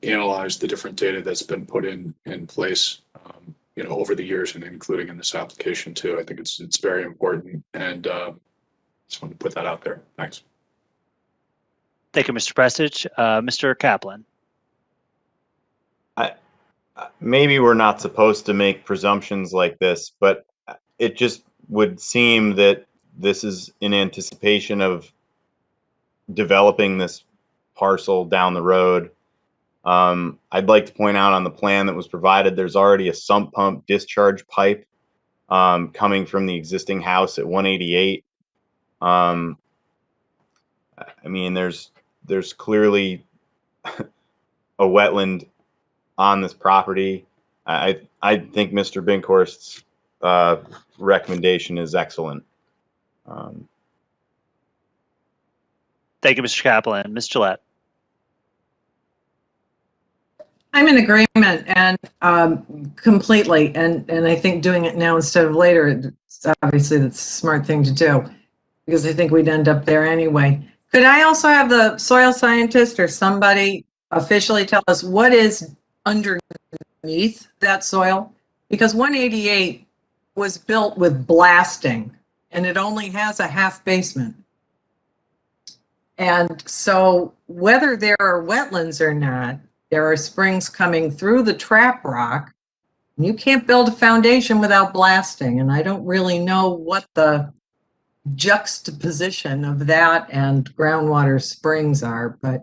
analyze the different data that's been put in place, over the years, and including in this application too. I think it's very important, and just wanted to put that out there. Thanks. Thank you, Mr. Prestige. Mr. Kaplan. Maybe we're not supposed to make presumptions like this, but it just would seem that this is in anticipation of developing this parcel down the road. I'd like to point out on the plan that was provided, there's already a sump pump discharge pipe coming from the existing house at 188. I mean, there's clearly a wetland on this property. I think Mr. Binkhorst's recommendation is excellent. Thank you, Mr. Kaplan. Ms. Gillette. I'm in agreement and completely, and I think doing it now instead of later, it's obviously that's a smart thing to do, because I think we'd end up there anyway. Could I also have the soil scientist or somebody officially tell us what is underneath that soil? Because 188 was built with blasting and it only has a half basement. And so whether there are wetlands or not, there are springs coming through the trap rock. You can't build a foundation without blasting. And I don't really know what the juxtaposition of that and groundwater springs are, but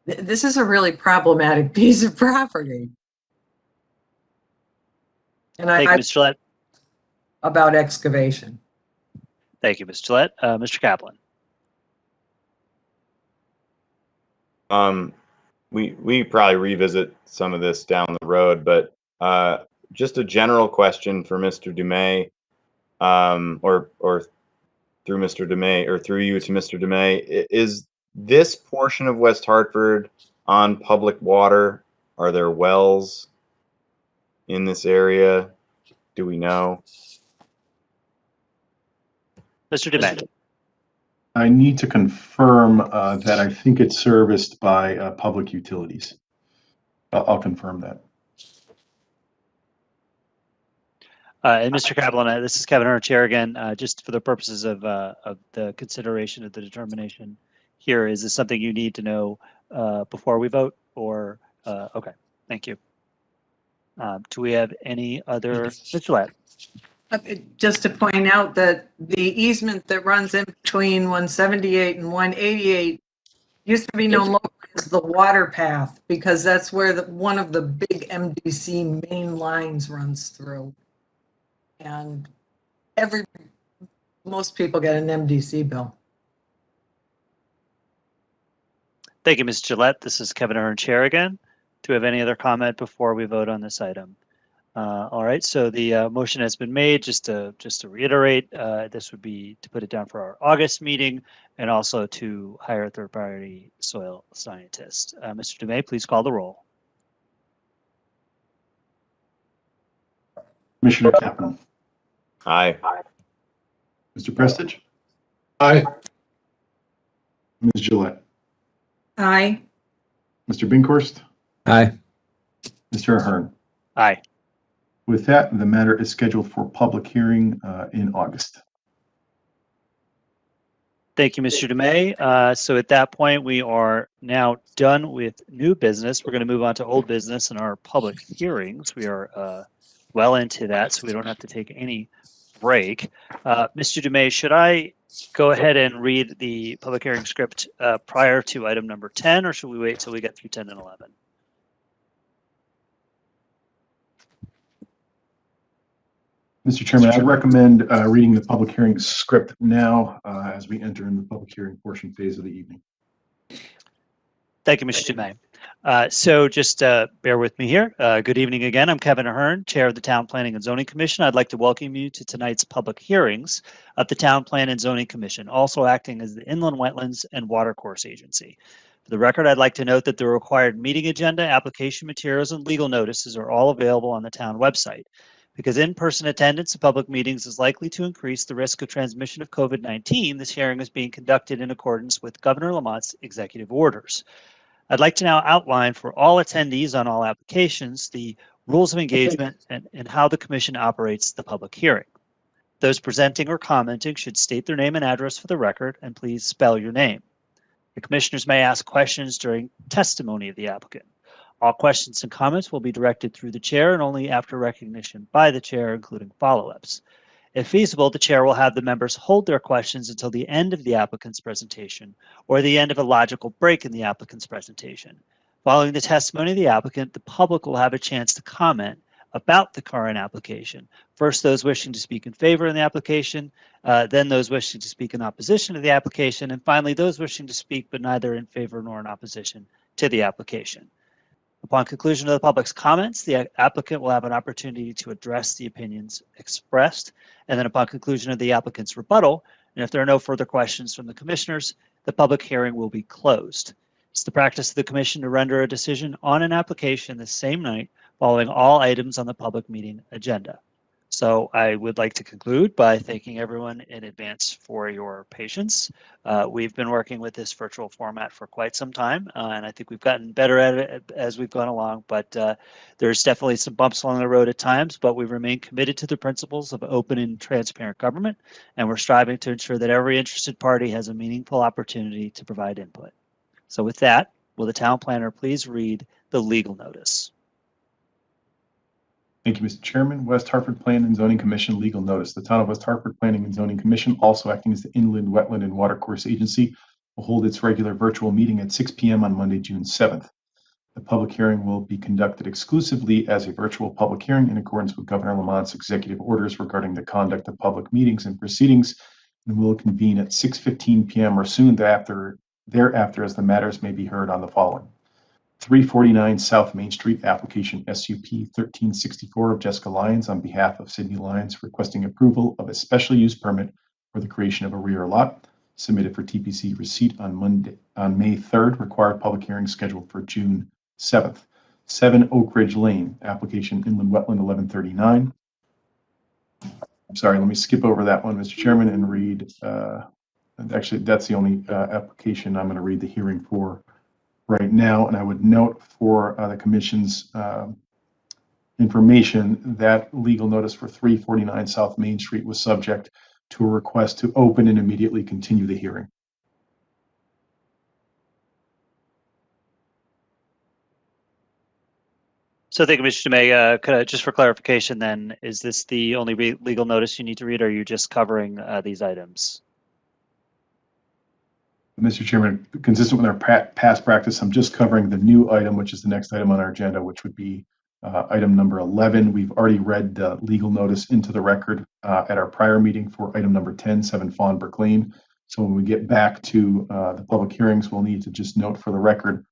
this is a really problematic piece of property. And Thank you, Ms. Gillette. about excavation. Thank you, Ms. Gillette. Mr. Kaplan. We probably revisit some of this down the road, but just a general question for Mr. Dumais, or through Mr. Dumais, or through you to Mr. Dumais. Is this portion of West Hartford on public water? Are there wells in this area? Do we know? Mr. Dumais. I need to confirm that I think it's serviced by public utilities. I'll confirm that. And Mr. Kaplan, this is Kevin Hern, Chair again. Just for the purposes of the consideration of the determination here, is this something you need to know before we vote, or okay? Thank you. Do we have any other? Ms. Gillette. Just to point out that the easement that runs in between 178 and 188 used to be known locally as the water path, because that's where one of the big MDC main lines runs through. And most people get an MDC bill. Thank you, Ms. Gillette. This is Kevin Hern, Chair again. Do we have any other comment before we vote on this item? All right, so the motion has been made. Just to reiterate, this would be to put it down for our August meeting, and also to hire a third-party soil scientist. Mr. Dumais, please call the roll. Commissioner Kaplan. Aye. Mr. Prestich. Aye. Ms. Gillette. Aye. Mr. Binkhorst. Aye. Mr. Ahern. Aye. With that, the matter is scheduled for public hearing in August. Thank you, Mr. Dumais. So at that point, we are now done with new business. We're going to move on to old business and our public hearings. We are well into that, so we don't have to take any break. Mr. Dumais, should I go ahead and read the public hearing script prior to item number 10, or should we wait till we get through 10 and 11? Mr. Chairman, I'd recommend reading the public hearing script now as we enter in the public hearing portion phase of the evening. Thank you, Mr. Dumais. So just bear with me here. Good evening again. I'm Kevin Ahern, Chair of the Town Planning and Zoning Commission. I'd like to welcome you to tonight's public hearings of the Town Plan and Zoning Commission, also acting as the Inland Wetlands and Watercourse Agency. For the record, I'd like to note that the required meeting agenda, application materials, and legal notices are all available on the town website. Because in-person attendance at public meetings is likely to increase the risk of transmission of COVID-19, this hearing is being conducted in accordance with Governor Lamont's executive orders. I'd like to now outline for all attendees on all applications the rules of engagement and how the commission operates the public hearing. Those presenting or commenting should state their name and address for the record, and please spell your name. The commissioners may ask questions during testimony of the applicant. All questions and comments will be directed through the chair and only after recognition by the chair, including follow-ups. If feasible, the chair will have the members hold their questions until the end of the applicant's presentation or the end of a logical break in the applicant's presentation. Following the testimony of the applicant, the public will have a chance to comment about the current application. First, those wishing to speak in favor of the application, then those wishing to speak in opposition to the application, and finally, those wishing to speak but neither in favor nor in opposition to the application. Upon conclusion of the public's comments, the applicant will have an opportunity to address the opinions expressed, and then upon conclusion of the applicant's rebuttal, and if there are no further questions from the commissioners, the public hearing will be closed. It's the practice of the commission to render a decision on an application the same night following all items on the public meeting agenda. So So I would like to conclude by thanking everyone in advance for your patience. We've been working with this virtual format for quite some time, and I think we've gotten better at it as we've gone along, but there's definitely some bumps along the road at times, but we remain committed to the principles of open and transparent government, and we're striving to ensure that every interested party has a meaningful opportunity to provide input. So with that, will the town planner please read the legal notice? Thank you, Mr. Chairman. West Hartford Planning and Zoning Commission legal notice. The Town of West Hartford Planning and Zoning Commission, also acting as the Inland Wetland and Watercourse Agency, will hold its regular virtual meeting at 6 p.m. on Monday, June 7th. The public hearing will be conducted exclusively as a virtual public hearing in accordance with Governor Lamont's executive orders regarding the conduct of public meetings and proceedings, and will convene at 6:15 p.m. or soon thereafter, as the matters may be heard on the following. 349 South Main Street, application SUP 1364 of Jessica Lyons on behalf of Sydney Lyons, requesting approval of a special use permit for the creation of a rear lot, submitted for TPC receipt on May 3rd, required public hearing scheduled for June 7th. 7 Oak Ridge Lane, application Inland Wetland 1139. I'm sorry, let me skip over that one, Mr. Chairman, and read, actually, that's the only application I'm going to read the hearing for right now. And I would note for the commission's information that legal notice for 349 South Main Street was subject to a request to open and immediately continue the hearing. So thank you, Mr. Lemega. Could I, just for clarification then, is this the only legal notice you need to read, or are you just covering these items? Mr. Chairman, consistent with our past practice, I'm just covering the new item, which is the next item on our agenda, which would be item number 11. We've already read the legal notice into the record at our prior meeting for item number 10, 7 Fawn Brook Lane. So when we get back to the public hearings, we'll need to just note for the record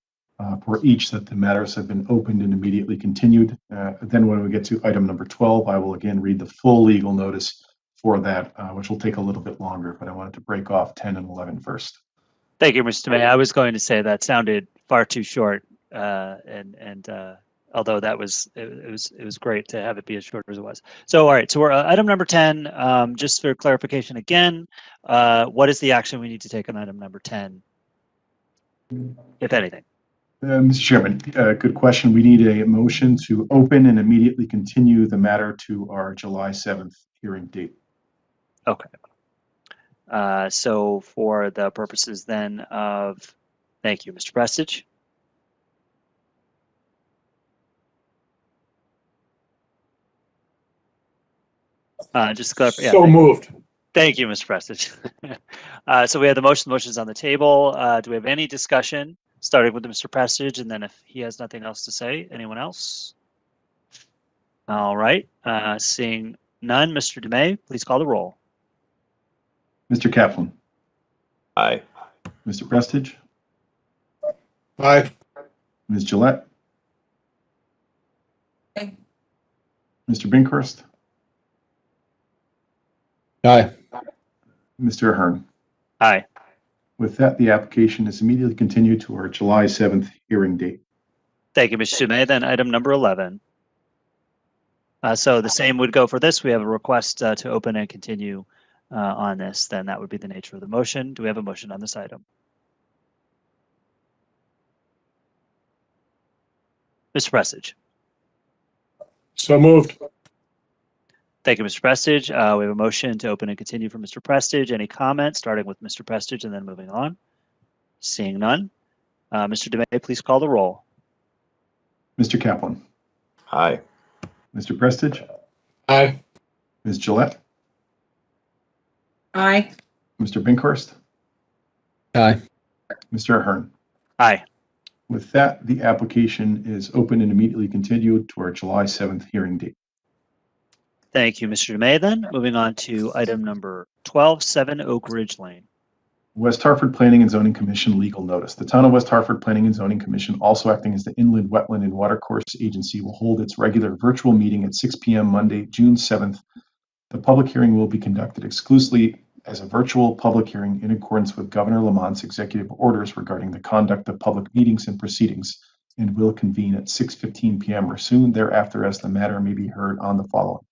for each that the matters have been opened and immediately continued. Then when we get to item number 12, I will again read the full legal notice for that, which will take a little bit longer, but I wanted to break off 10 and 11 first. Thank you, Mr. May. I was going to say that sounded far too short, although that was it was great to have it be as short as it was. So all right, so we're item number 10. Just for clarification again, what is the action we need to take on item number 10, if anything? Mr. Chairman, good question. We need a motion to open and immediately continue the matter to our July 7th hearing date. Okay. So for the purposes then of, thank you, Mr. Prestige. Just to clarify. So moved. Thank you, Mr. Prestige. So we have the motion's on the table. Do we have any discussion, starting with Mr. Prestige, and then if he has nothing else to say, anyone else? All right, seeing none, Mr. DeMay, please call the roll. Mr. Kaplan. Aye. Mr. Prestige. Aye. Ms. Gillette. Aye. Mr. Binkhurst. Aye. Mr. Ahern. Aye. With that, the application is immediately continued to our July 7th hearing date. Thank you, Mr. DeMay. Then item number 11. So the same would go for this. We have a request to open and continue on this. Then that would be the nature of the motion. Do we have a motion on this item? Mr. Prestige. So moved. Thank you, Mr. Prestige. We have a motion to open and continue from Mr. Prestige. Any comments, starting with Mr. Prestige and then moving on? Seeing none. Mr. DeMay, please call the roll. Mr. Kaplan. Aye. Mr. Prestige. Aye. Ms. Gillette. Aye. Mr. Binkhurst. Aye. Mr. Ahern. Aye. With that, the application is open and immediately continued to our July 7th hearing date. Thank you, Mr. DeMay. Then moving on to item number 12, 7 Oak Ridge Lane. West Hartford Planning and Zoning Commission legal notice. The Town of West Hartford Planning and Zoning Commission, also acting as the Inland Wetland and Watercourse Agency, will hold its regular virtual meeting at 6 p.m. Monday, June 7th. The public hearing will be conducted exclusively as a virtual public hearing in accordance with Governor Lamont's executive orders regarding the conduct of public meetings and proceedings, and will convene at 6:15 p.m. or soon thereafter as the matter may be heard on the following.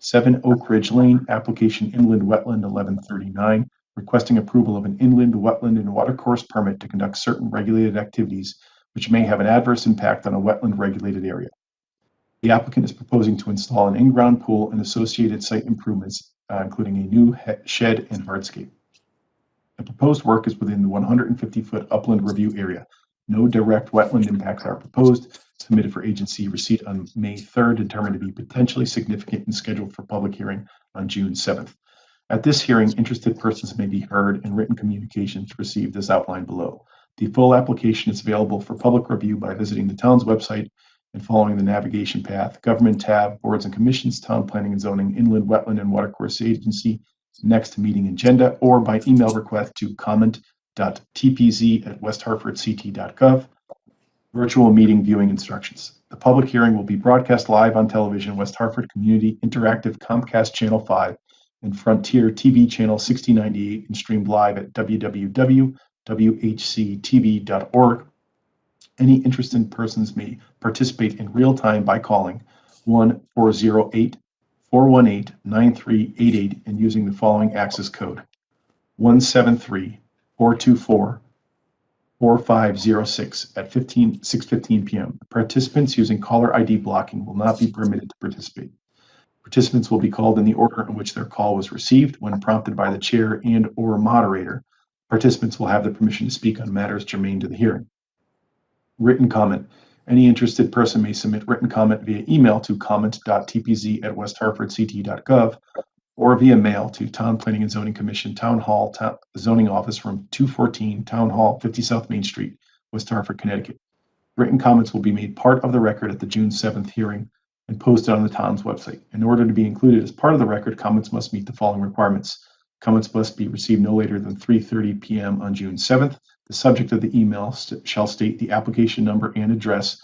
7 Oak Ridge Lane, application inland wetland 1139, requesting approval of an inland wetland and watercourse permit to conduct certain regulated activities which may have an adverse impact on a wetland regulated area. The applicant is proposing to install an in-ground pool and associated site improvements, including a new shed and hardscape. The proposed work is within the 150-foot upland review area. No direct wetland impacts are proposed. Submitted for agency receipt on May 3rd, determined to be potentially significant and scheduled for public hearing on June 7th. At this hearing, interested persons may be heard and written communications received as outlined below. The full application is available for public review by visiting the town's website and following the navigation path, Government tab, Boards and Commissions, Town Planning and Zoning, Inland Wetland and Watercourse Agency, next meeting agenda, or by email request to comment.tpz@westhartfordct.gov. Virtual meeting viewing instructions. The public hearing will be broadcast live on television, West Hartford Community Interactive Comcast Channel 5 and Frontier TV Channel 6098, and streamed live at www.whctv.org. Any interested persons may participate in real time by calling 1-408-418-9388 and using the following access code: 173-424-4506 at 6:15 p.m. Participants using caller ID blocking will not be permitted to participate. Participants will be called in the order in which their call was received. When prompted by the chair and/or moderator, participants will have the permission to speak on matters germane to the hearing. Written comment. Any interested person may submit written comment via email to comment.tpz@westhartfordct.gov or via mail to Town Planning and Zoning Commission, Town Hall, Zoning Office, Room 214, Town Hall, 50 South Main Street, West Hartford, Connecticut. Written comments will be made part of the record at the June 7th hearing and posted on the town's website. In order to be included as part of the record, comments must meet the following requirements. Comments must be received no later than 3:30 p.m. on June 7th. The subject of the email shall state the application number and address.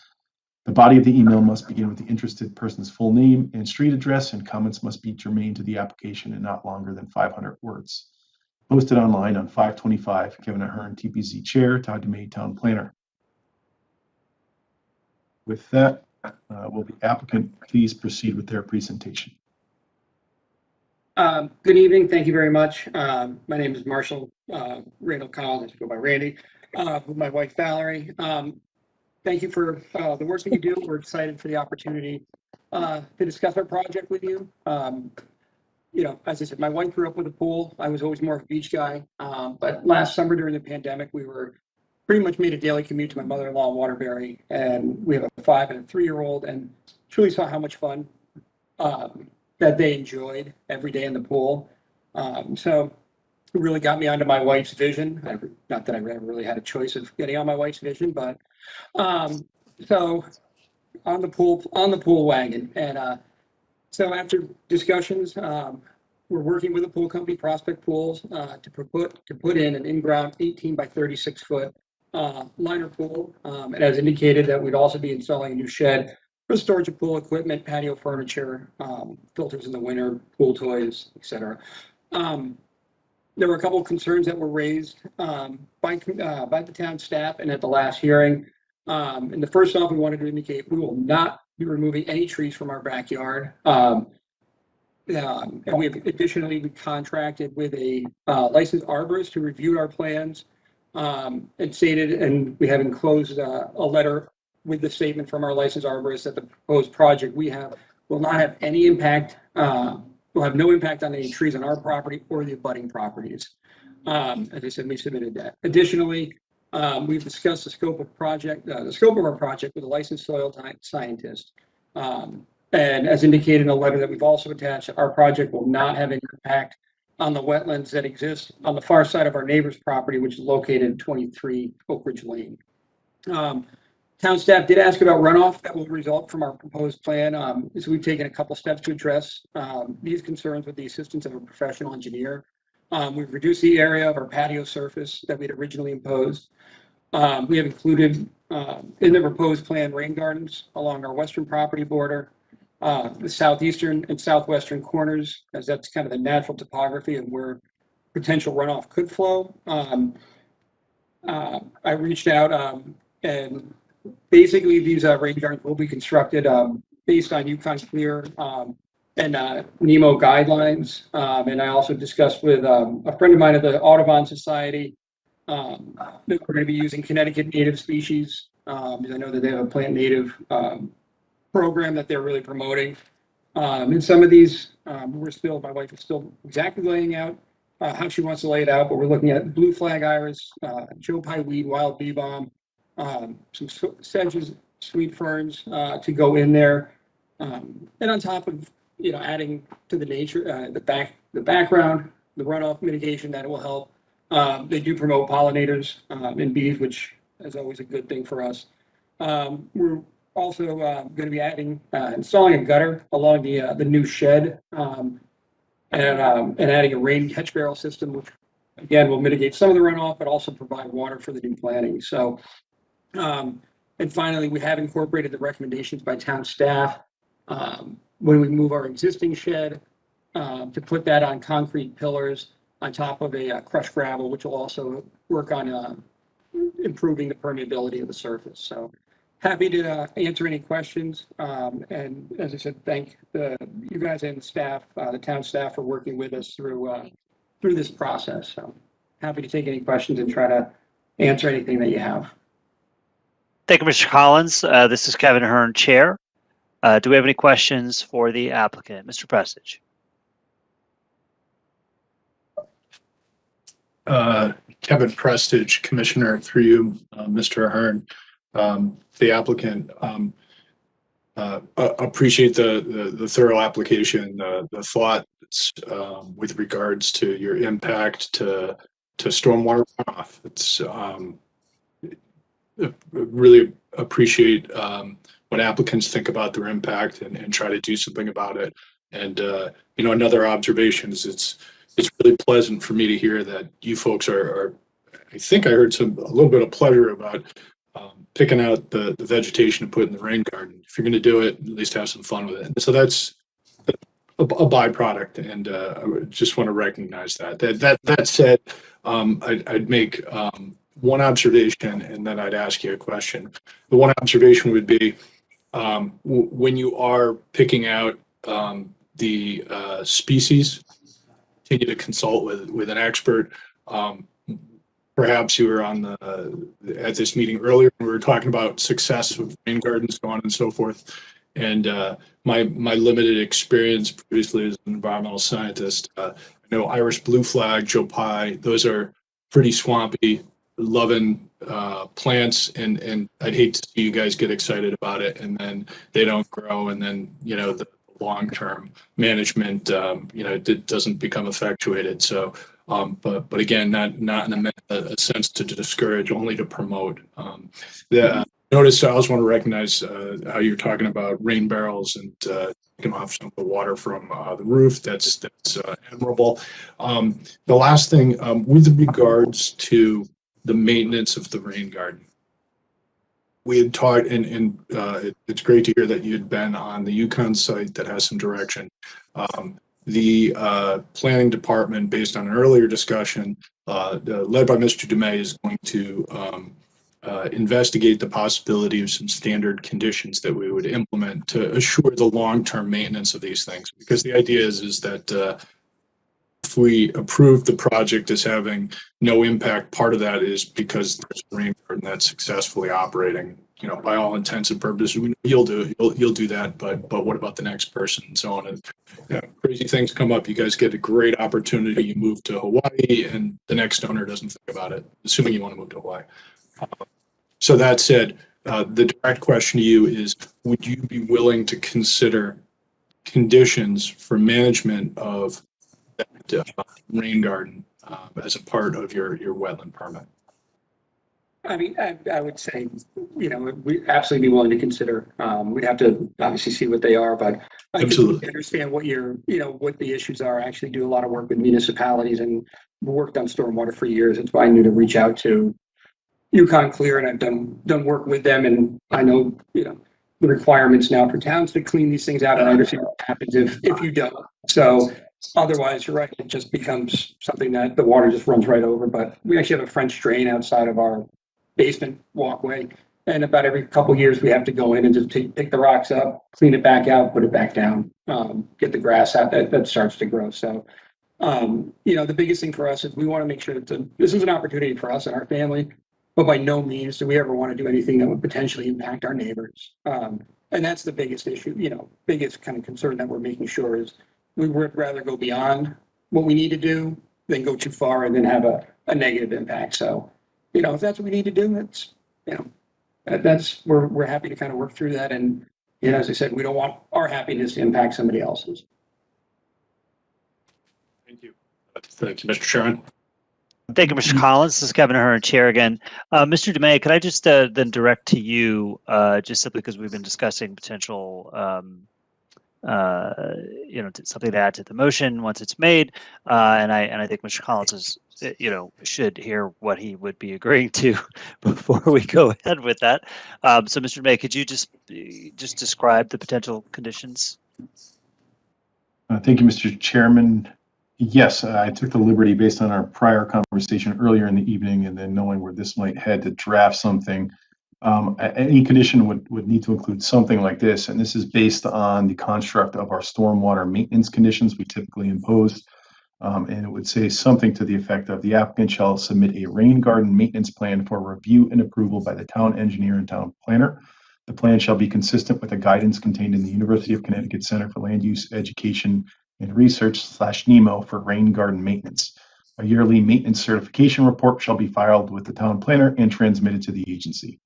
The body of the email must begin with the interested person's full name and street address, and comments must be germane to the application and not longer than 500 words. Posted online on 5/25, Kevin Ahern, TPZ Chair, Todd DeMay, Town Planner. With that, will the applicant please proceed with their presentation? Good evening. Thank you very much. My name is Marshall Randall Collins. I go by Randy, with my wife Valerie. Thank you for the work that you do. We're excited for the opportunity to discuss our project with you. You know, as I said, my wife grew up with a pool. I was always more of a beach guy. But last summer during the pandemic, we were pretty much made a daily commute to my mother-in-law in Waterbury, and we have a 5 and a 3-year-old, and truly saw how much fun that they enjoyed every day in the pool. So it really got me onto my wife's vision. Not that I ever really had a choice of getting on my wife's vision, but so on the pool wagon. And so after discussions, we're working with a pool company, Prospect Pools, to put in an in-ground 18 by 36 foot liner pool. And as indicated, that we'd also be installing a new shed for storage of pool equipment, patio furniture, filters in the winter, pool toys, etc. There were a couple of concerns that were raised by the town staff and at the last hearing. And the first off, we wanted to indicate we will not be removing any trees from our backyard. And we have additionally contracted with a licensed arborist who reviewed our plans and stated, and we have enclosed a letter with the statement from our licensed arborist that the proposed project we have will not have any impact, will have no impact on any trees on our property or the abutting properties. As I said, we submitted that. Additionally, we've discussed the scope of our project with a licensed soil scientist. And as indicated in a letter that we've also attached, our project will not have any impact on the wetlands that exist on the far side of our neighbor's property, which is located in 23 Oak Ridge Lane. Town staff did ask about runoff that will result from our proposed plan. So we've taken a couple steps to address these concerns with the assistance of a professional engineer. We've reduced the area of our patio surface that we had originally imposed. We have included in the proposed plan rain gardens along our western property border, the southeastern and southwestern corners, as that's kind of the natural topography of where potential runoff could flow. I reached out and basically these rain gardens will be constructed based on Yukon Clear NEMO guidelines. And I also discussed with a friend of mine at the Audubon Society that we're going to be using Connecticut native species. Because I know that they have a plant native program that they're really promoting. And some of these, my wife is still exactly laying out how she wants to lay it out, but we're looking at blue flag iris, Joe Pye weed, wild bee balm, some sedges, sweet ferns to go in there. And on top of, adding to the nature, the background, the runoff mitigation that it will help. They do promote pollinators and bees, which is always a good thing for us. We're also going to be installing a gutter along the new shed and adding a rain catch barrel system, which again will mitigate some of the runoff, but also provide water for the new planting. So, and finally, we have incorporated the recommendations by town staff when we move our existing shed to put that on concrete pillars on top of a crushed gravel, which will also work on improving the permeability of the surface. So happy to answer any questions. And as I said, thank you guys and the staff, the town staff, for working with us through this process. So happy to take any questions and try to answer anything that you have. Thank you, Mr. Collins. This is Kevin Hearn, Chair. Do we have any questions for the applicant? Mr. Prestidge. Kevin Prestidge, Commissioner, through you, Mr. Hearn. The applicant, appreciate the thorough application, the thoughts with regards to your impact to stormwater runoff. It's really appreciate when applicants think about their impact and try to do something about it. And another observation is it's really pleasant for me to hear that you folks are I think I heard a little bit of pleasure about picking out the vegetation to put in the rain garden. If you're going to do it, at least have some fun with it. And so that's a byproduct, and I just want to recognize that. That said, I'd make one observation, and then I'd ask you a question. The one observation would be when you are picking out the species, continue to consult with an expert. Perhaps you were at this meeting earlier, and we were talking about success of rain gardens, so on and so forth. And my limited experience previously as an environmental scientist, I know Irish blue flag, Joe Pye, those are pretty swampy, loving plants, and I'd hate to see you guys get excited about it and then they don't grow, and then the long-term management it doesn't become effectuated. So but again, not in a sense to discourage, only to promote. Notice I also want to recognize how you're talking about rain barrels and taking off some of the water from the roof. That's admirable. The last thing, with regards to the maintenance of the rain garden, we had taught, and it's great to hear that you'd been on the Yukon site that has some direction. The planning department, based on an earlier discussion, led by Mr. Dumais, is going to investigate the possibility of some standard conditions that we would implement to assure the long-term maintenance of these things. Because the idea is that if we approve the project as having no impact, part of that is because there's a rain garden that's successfully operating. By all intents and purposes, you'll do that, but what about the next person, and so on? And crazy things come up. You guys get a great opportunity. You move to Hawaii, and the next owner doesn't think about it, assuming you want to move to Hawaii. So that said, the direct question to you is: would you be willing to consider conditions for management of that rain garden as a part of your wetland permit? I mean, I would say, we absolutely be willing to consider. We'd have to obviously see what they are, but I completely understand what what the issues are. I actually do a lot of work with municipalities and worked on stormwater for years. That's why I knew to reach out to Yukon Clear, and I've done work with them, and I know the requirements now for towns to clean these things out, and I understand what happens if you don't. So otherwise, you're right, it just becomes something that the water just runs right over. But we actually have a French drain outside of our basement walkway, And about every couple of years, we have to go in and just pick the rocks up, clean it back out, put it back down, get the grass out that starts to grow. So, the biggest thing for us is we want to make sure that this is an opportunity for us and our family, but by no means do we ever want to do anything that would potentially impact our neighbors. And that's the biggest issue, biggest kind of concern that we're making sure is we would rather go beyond what we need to do than go too far and then have a negative impact. So, if that's what we need to do, we're happy to kind of work through that. And, as I said, we don't want our happiness to impact somebody else's. Thank you. Thank you, Mr. Chairman. Thank you, Mr. Collins. This is Kevin Ahern, Chair again. Mr. DeMay, could I just then direct to you, just simply because we've been discussing potential, something to add to the motion once it's made, and I think Mr. Collins is, should hear what he would be agreeing to before we go ahead with that. So, Mr. DeMay, could you just describe the potential conditions? Thank you, Mr. Chairman. Yes, I took the liberty based on our prior conversation earlier in the evening and then knowing where this might head to draft something. Any condition would need to include something like this, and this is based on the construct of our stormwater maintenance conditions we typically impose. And it would say something to the effect of the applicant shall submit a rain garden maintenance plan for review and approval by the town engineer and town planner. The plan shall be consistent with the guidance contained in the University of Connecticut Center for Land Use Education and Research /NEMO for rain garden maintenance. A yearly maintenance certification report shall be filed with the town planner and transmitted to the agency.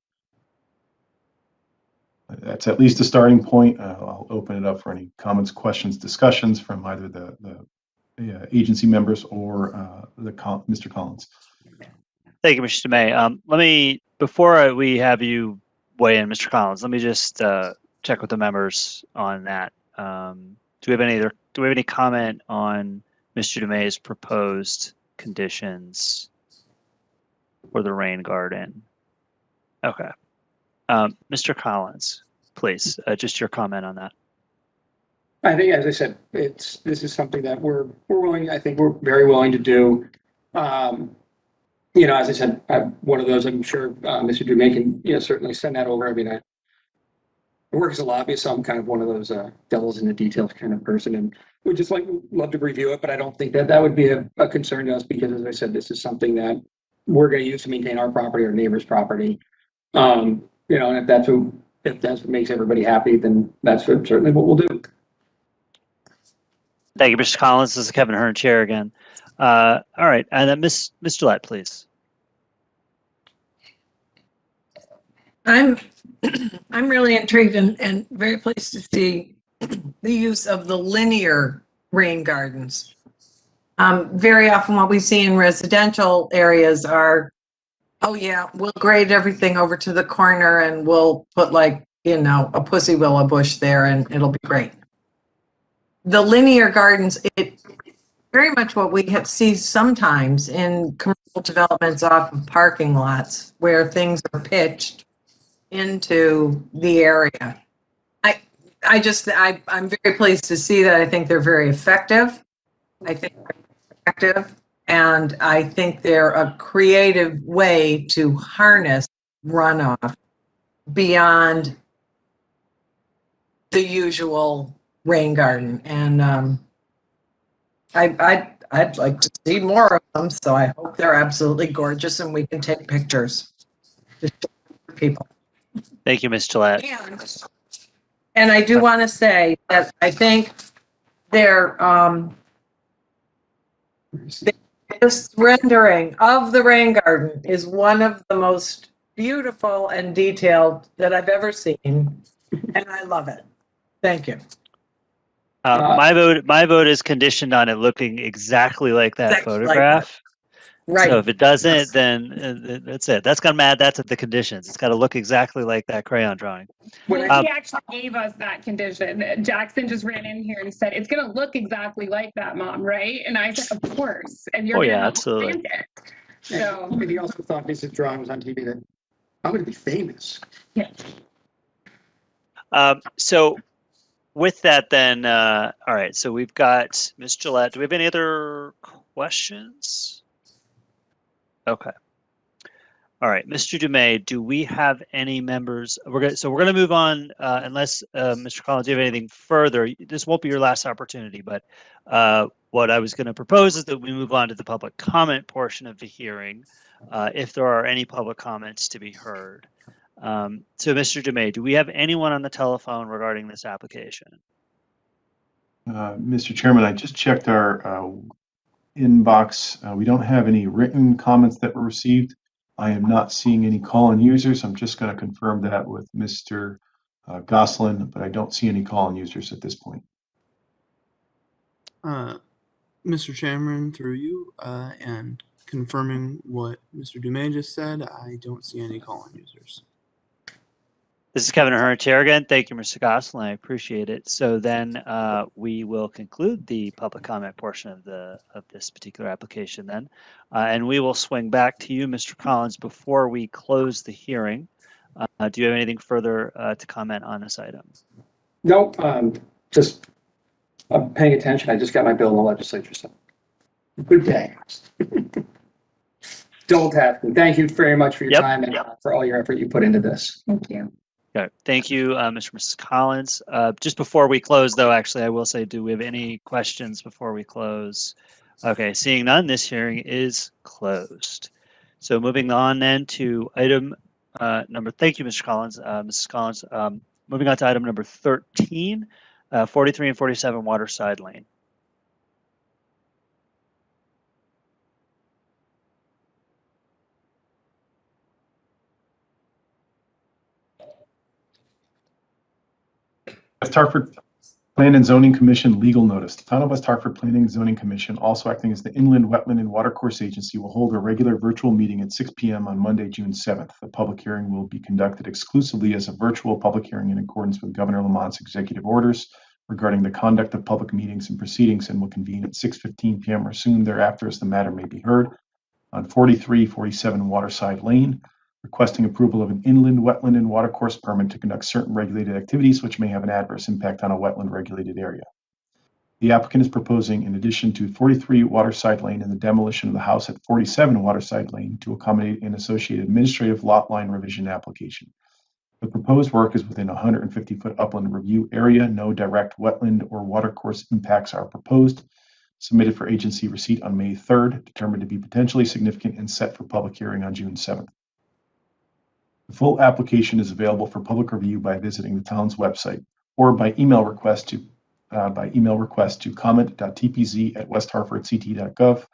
That's at least a starting point. I'll open it up for any comments, questions, discussions from either the agency members or Mr. Collins. Thank you, Mr. DeMay. Before we have you weigh in, Mr. Collins, let me just check with the members on that. Do we have any comment on Mr. DeMay's proposed conditions for the rain garden? Okay. Mr. Collins, please, just your comment on that. I think, as I said, this is something that we're willing. I think we're very willing to do. As I said, one of those. I'm sure Mr. DeMay can certainly send that over. I mean, I work as a lobbyist, so I'm kind of one of those devils in the details kind of person, and would just love to review it. But I don't think that would be a concern to us because, as I said, this is something that we're going to use to maintain our property, our neighbor's property. And if that's what makes everybody happy, then that's certainly what we'll do. Thank you, Mr. Collins. This is Kevin Ahern, Chair again. All right, and then Ms. Gillette, please. I'm really intrigued and very pleased to see the use of the linear rain gardens. Very often what we see in residential areas are, oh yeah, we'll grade everything over to the corner and we'll put a pussy willow bush there and it'll be great. The linear gardens, it very much what we see sometimes in commercial developments off of parking lots where things are pitched into the area. I'm very pleased to see that. I think they're very effective. And I think they're a creative way to harness runoff beyond the usual rain garden. And I'd like to see more of them. So I hope they're absolutely gorgeous and we can take pictures. Just for people. Thank you, Ms. Gillette. And I do want to say that I think this rendering of the rain garden is one of the most beautiful and detailed that I've ever seen, and I love it. Thank you. My vote is conditioned on it looking exactly like that photograph. Right. So if it doesn't, then that's it. That's gonna add that to the conditions. It's got to look exactly like that crayon drawing. Well, he actually gave us that condition. Jackson just ran in here and said, "It's gonna look exactly like that, Mom, right?" And I said, "Of course." And you're gonna absolutely. It. So, and he also thought this drawing was on TV that I'm going to be famous. Yeah. So with that, then, all right. So we've got Ms. Gillette. Do we have any other questions? Okay. All right, Mr. Dumais, do we have any members? We're gonna move on unless Mr. Collins, you have anything further. This won't be your last opportunity, but what I was going to propose is that we move on to the public comment portion of the hearing, if there are any public comments to be heard. So, Mr. Dumais, do we have anyone on the telephone regarding this application? Mr. Chairman, I just checked our inbox. We don't have any written comments that were received. I am not seeing any call-in users. I'm just going to confirm that with Mr. Goslin, but I don't see any call-in users at this point. Mr. Chairman, through you, and confirming what Mr. Dumais just said, I don't see any call-in users. This is Kevin Ahern, Chair again. Thank you, Mr. Goslin. I appreciate it. So then we will conclude the public comment portion of this particular application then. And we will swing back to you, Mr. Collins, before we close the hearing. Do you have anything further to comment on this item? No, just I'm paying attention. I just got my bill in the legislature, so good day. Double tasking. Thank you very much for your time and for all your effort you put into this. Thank you. Okay. Thank you, Mr. and Mrs. Collins. Just before we close, though, actually, I will say, do we have any questions before we close? Okay, seeing none, this hearing is closed. So moving on then to item thank you, Mr. Collins, Mrs. Collins. Moving on to item number 13, 43 and 47 Waterside Lane. West Hartford Plan and Zoning Commission legal notice. The Town of West Hartford Planning and Zoning Commission, also acting as the Inland Wetland and Watercourse Agency, will hold a regular virtual meeting at 6 p.m. on Monday, June 7th. The public hearing will be conducted exclusively as a virtual public hearing in accordance with Governor Lamont's executive orders regarding the conduct of public meetings and proceedings, and will convene at 6:15 p.m. or soon thereafter as the matter may be heard on 4347 Waterside Lane, requesting approval of an inland wetland and watercourse permit to conduct certain regulated activities which may have an adverse impact on a wetland regulated area. The applicant is proposing, in addition to 43 Waterside Lane and the demolition of the house at 47 Waterside Lane, to accommodate an associated administrative lot line revision application. The proposed work is within a 150-foot upland review area. No direct wetland or watercourse impacts are proposed. Submitted for agency receipt on May 3rd, determined to be potentially significant and set for public hearing on June 7th. The full application is available for public review by visiting the town's website or by email request to comment.tpz@westhartfordct.gov.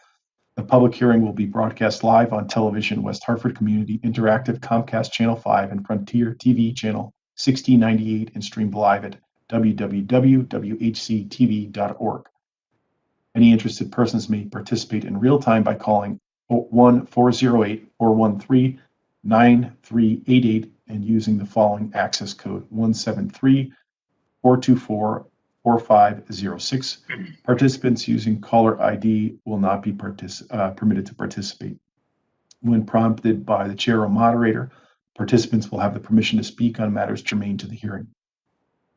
The public hearing will be broadcast live on television, West Hartford Community Interactive, Comcast Channel 5, and Frontier TV Channel 6098, and streamed live at www.whctv.org. Any interested persons may participate in real time by calling 1-408-413-9388 and using the following access code 173-424-4506. Participants using caller ID will not be permitted to participate. When prompted by the chair or moderator, participants will have the permission to speak on matters germane to the hearing.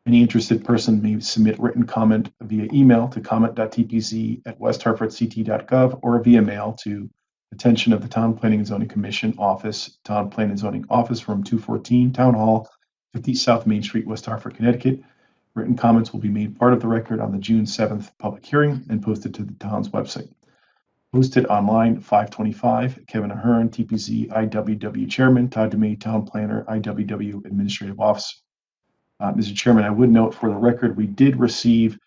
Any interested person may submit written comment via email to comment.tpz@westhartfordct.gov or via mail to attention of the Town Planning and Zoning Commission Office, Town Planning and Zoning Office, Room 214, Town Hall, 50 South Main Street, West Hartford, Connecticut. Written comments will be made part of the record on the June 7th public hearing and posted to the town's website. Posted online, 525, Kevin Ahern, TPZ IWW Chairman, Todd Dumais, Town Planner, IWW Administrative Officer. Mr. Chairman, I would note for the record, we did receive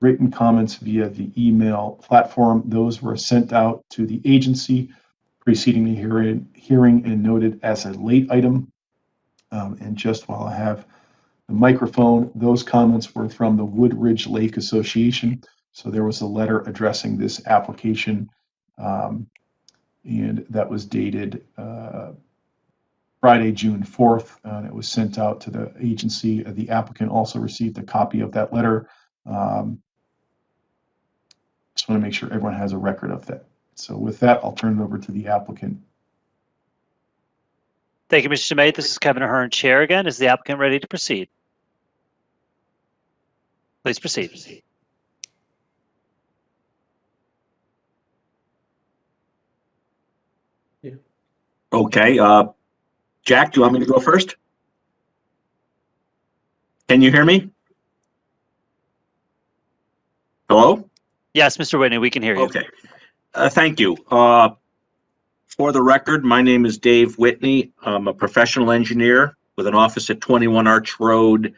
written comments via the email platform. Those were sent out to the agency preceding the hearing and noted as a late item. And just while I have the microphone, those comments were from the Woodridge Lake Association. So there was a letter addressing this application, and that was dated Friday, June 4th, and it was sent out to the agency. The applicant also received a copy of that letter. Just want to make sure everyone has a record of that. So with that, I'll turn it over to the applicant. Thank you, Mr. Dumais. This is Kevin Ahern, Chair again. Is the applicant ready to proceed? Please proceed. Yeah. Okay, Jack, do you want me to go first? Can you hear me? Hello? Yes, Mr. Whitney, we can hear you. Okay, thank you. For the record, my name is Dave Whitney. I'm a professional engineer with an office at 21 Arch Road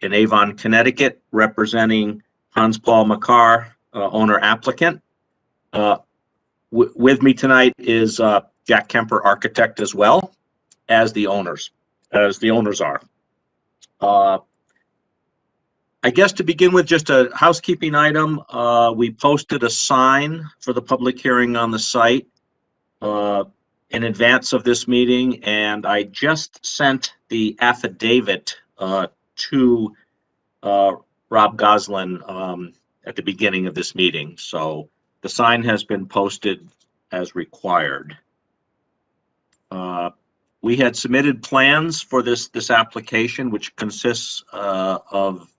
in Avon, Connecticut, representing Hans Paul Makar, owner applicant. With me tonight is Jack Kemper, architect, as well as the owners are. I guess to begin with, just a housekeeping item. We posted a sign for the public hearing on the site in advance of this meeting, and I just sent the affidavit to Rob Goslin at the beginning of this meeting. So the sign has been posted as required. We had submitted plans for this application, which consists of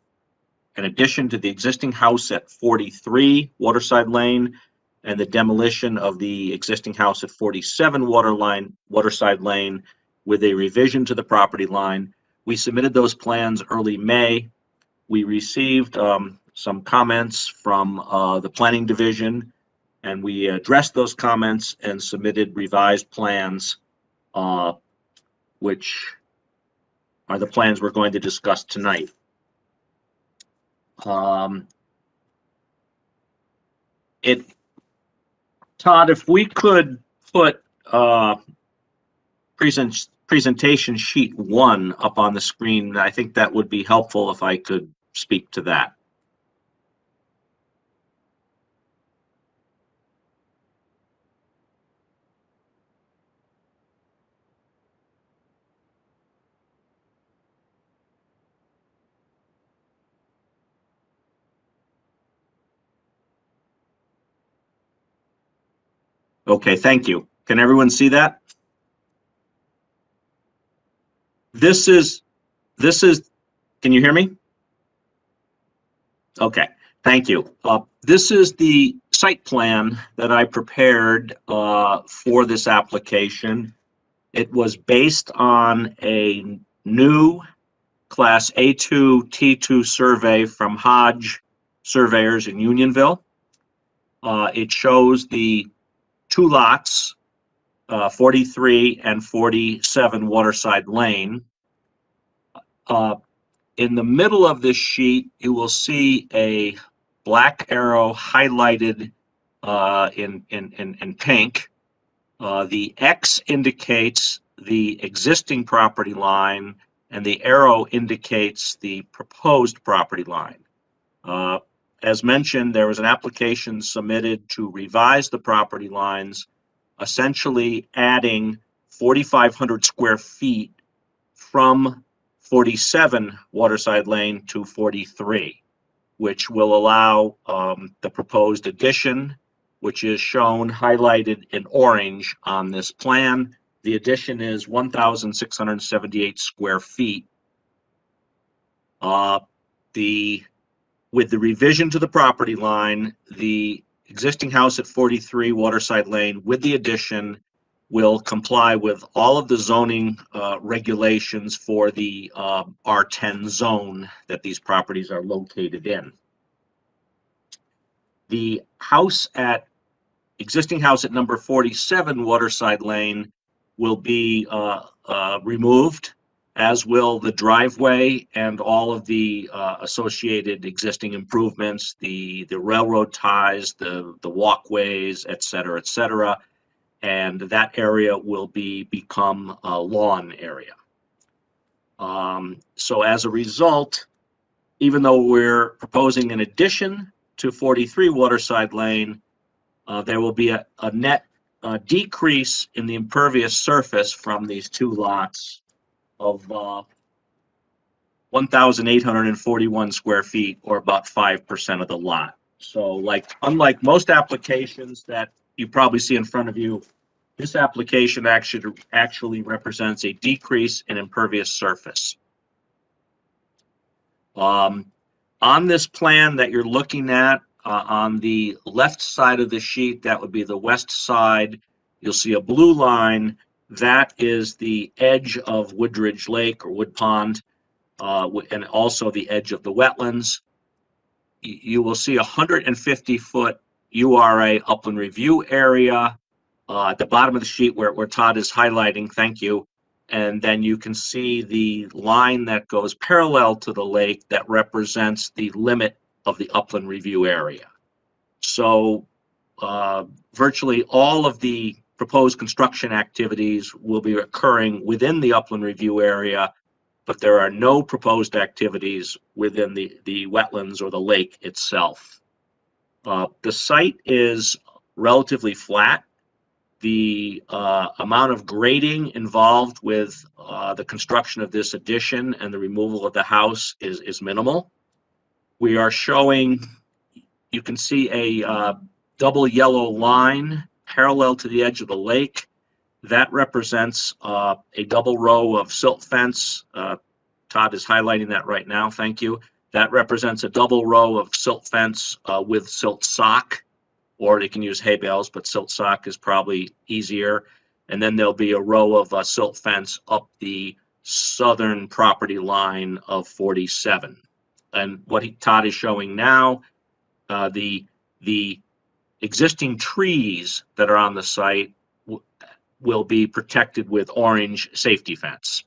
an addition to the existing house at 43 Waterside Lane and the demolition of the existing house at 47 Waterside Lane with a revision to the property line. We submitted those plans early May. We received some comments from the planning division, and we addressed those comments and submitted revised plans, which are the plans we're going to discuss tonight. Todd, if we could put presentation sheet 1 up on the screen, I think that would be helpful if I could speak to that. Okay, thank you. Can everyone see that? This is, can you hear me? Okay, thank you. This is the site plan that I prepared for this application. It was based on a new Class A2, T2 survey from Hodge Surveyors in Unionville. It shows the 2 lots, 43 and 47 Waterside Lane. In the middle of this sheet, you will see a black arrow highlighted in pink. The X indicates the existing property line, and the arrow indicates the proposed property line. As mentioned, there was an application submitted to revise the property lines, essentially adding 4,500 square feet from 47 Waterside Lane to 43, which will allow the proposed addition, which is shown highlighted in orange on this plan. The addition is 1,678 square feet. With the revision to the property line, the existing house at 43 Waterside Lane with the addition will comply with all of the zoning regulations for the R10 zone that these properties are located in. The existing house at number 47 Waterside Lane will be removed, as will the driveway and all of the associated existing improvements, the railroad ties, the walkways, et cetera, and that area will become a lawn area. So as a result, even though we're proposing an addition to 43 Waterside Lane, there will be a net decrease in the impervious surface from these 2 lots of 1,841 square feet, or about 5% of the lot. So unlike most applications that you probably see in front of you, this application actually represents a decrease in impervious surface. On this plan that you're looking at, on the left side of the sheet, that would be the west side, you'll see a blue line that is the edge of Woodridge Lake or Wood Pond, and also the edge of the wetlands. You will see 150-foot URA upland review area at the bottom of the sheet where Todd is highlighting, thank you. And then you can see the line that goes parallel to the lake that represents the limit of the upland review area. So virtually all of the proposed construction activities will be occurring within the upland review area, but there are no proposed activities within the wetlands or the lake itself. The site is relatively flat. The amount of grading involved with the construction of this addition and the removal of the house is minimal. We are showing, you can see a double yellow line parallel to the edge of the lake. That represents a double row of silt fence. Todd is highlighting that right now, thank you. That represents a double row of silt fence with silt sock, or they can use hay bales, but silt sock is probably easier. And then there'll be a row of silt fence up the southern property line of 47. And what Todd is showing now, the existing trees that are on the site will be protected with orange safety fence.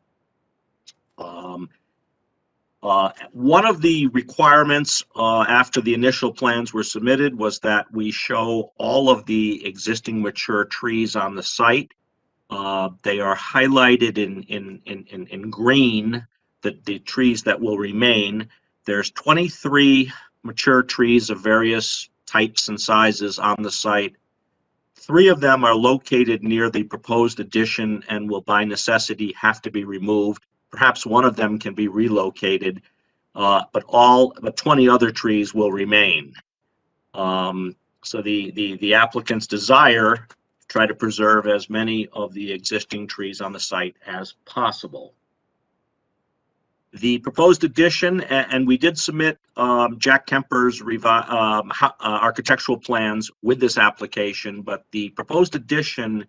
One of the requirements after the initial plans were submitted was that we show all of the existing mature trees on the site. They are highlighted in green, the trees that will remain. There's 23 mature trees of various types and sizes on the site. 3 of them are located near the proposed addition and will by necessity have to be removed. Perhaps one of them can be relocated, but 20 other trees will remain. So the applicant's desire to try to preserve as many of the existing trees on the site as possible. The proposed addition, and we did submit Jack Kemper's architectural plans with this application, but the proposed addition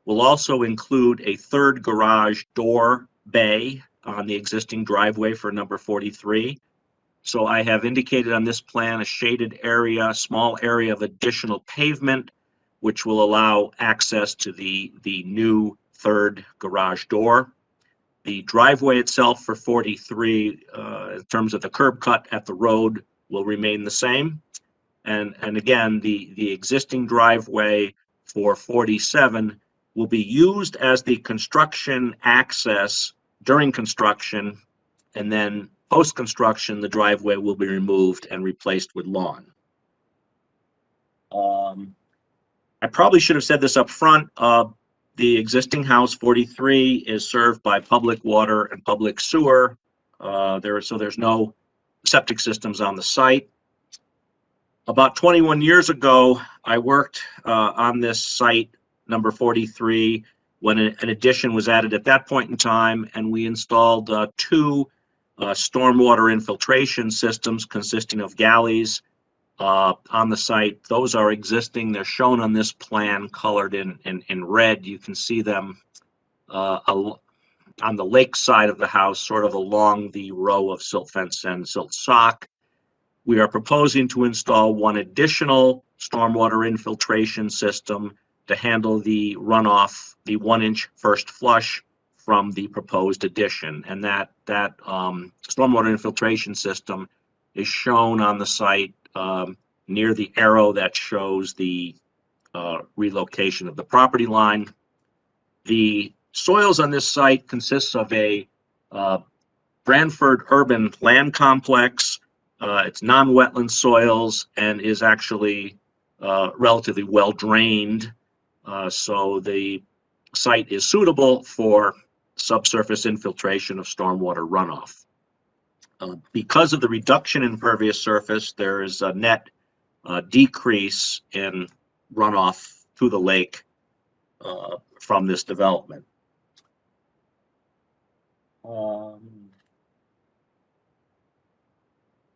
will also include a 3rd garage door bay on the existing driveway for number 43. So I have indicated on this plan a shaded area, small area of additional pavement, which will allow access to the new 3rd garage door. The driveway itself for 43, in terms of the curb cut at the road, will remain the same. And again, the existing driveway for 47 will be used as the construction access during construction, and then post-construction, the driveway will be removed and replaced with lawn. I probably should have said this up front. The existing house 43 is served by public water and public sewer. So there's no septic systems on the site. About 21 years ago, I worked on this site, number 43, when an addition was added at that point in time, and we installed 2 stormwater infiltration systems consisting of galleys on the site. Those are existing. They're shown on this plan, colored in red. You can see them on the lake side of the house, sort of along the row of silt fence and silt sock. We are proposing to install 1 additional stormwater infiltration system to handle the runoff, the 1-inch first flush from the proposed addition. And that stormwater infiltration system is shown on the site near the arrow that shows the relocation of the property line. The soils on this site consists of a Branford urban land complex. It's non-wetland soils and is actually relatively well drained. So the site is suitable for subsurface infiltration of stormwater runoff. Because of the reduction in impervious surface, there is a net decrease in runoff to the lake from this development.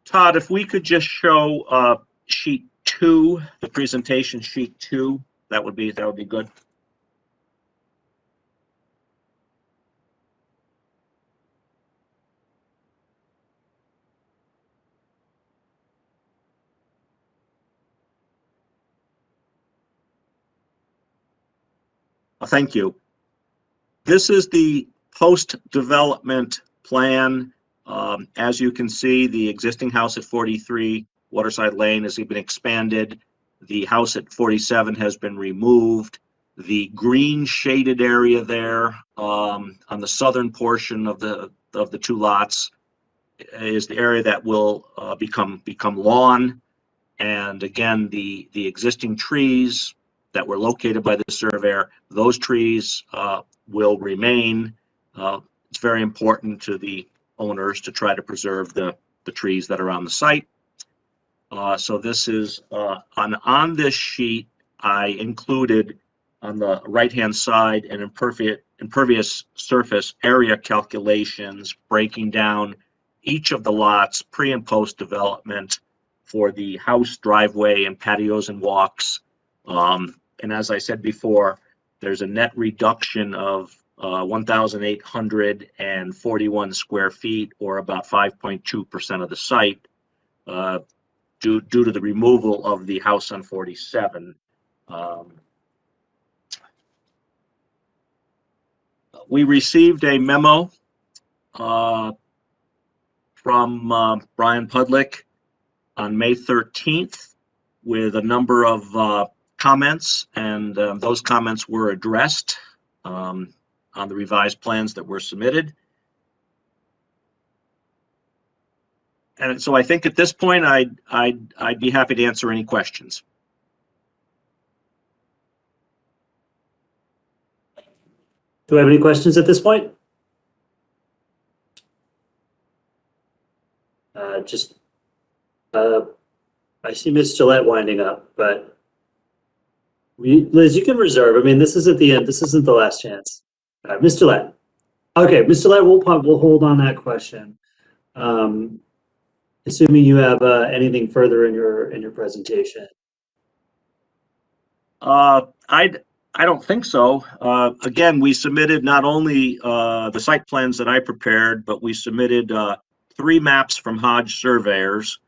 Todd, if we could just show sheet 2, the presentation sheet 2, that would be good. Thank you. This is the post-development plan. As you can see, the existing house at 43 Waterside Lane has been expanded. The house at 47 has been removed. The green shaded area there on the southern portion of the two lots is the area that will become lawn. And again, the existing trees that were located by the surveyor, those trees will remain. It's very important to the owners to try to preserve the trees that are on the site. So this is on this sheet, I included on the right-hand side an impervious surface area calculations breaking down each of the lots pre and post development for the house, driveway, and patios and walks. And as I said before, there's a net reduction of 1,841 square feet, or about 5.2% of the site, due to the removal of the house on 47. We received a memo from Brian Pudlick on May 13th with a number of comments, and those comments were addressed on the revised plans that were submitted. And so I think at this point, I'd be happy to answer any questions. Do we have any questions at this point? I see Ms. Gillette winding up, but Liz, you can reserve. I mean, this is at the end. This isn't the last chance. Ms. Gillette. Okay, Ms. Gillette, we'll hold on that question. Assuming you have anything further in your presentation. I don't think so. Again, we submitted not only the site plans that I prepared, but we submitted 3 maps from Hodge surveyors.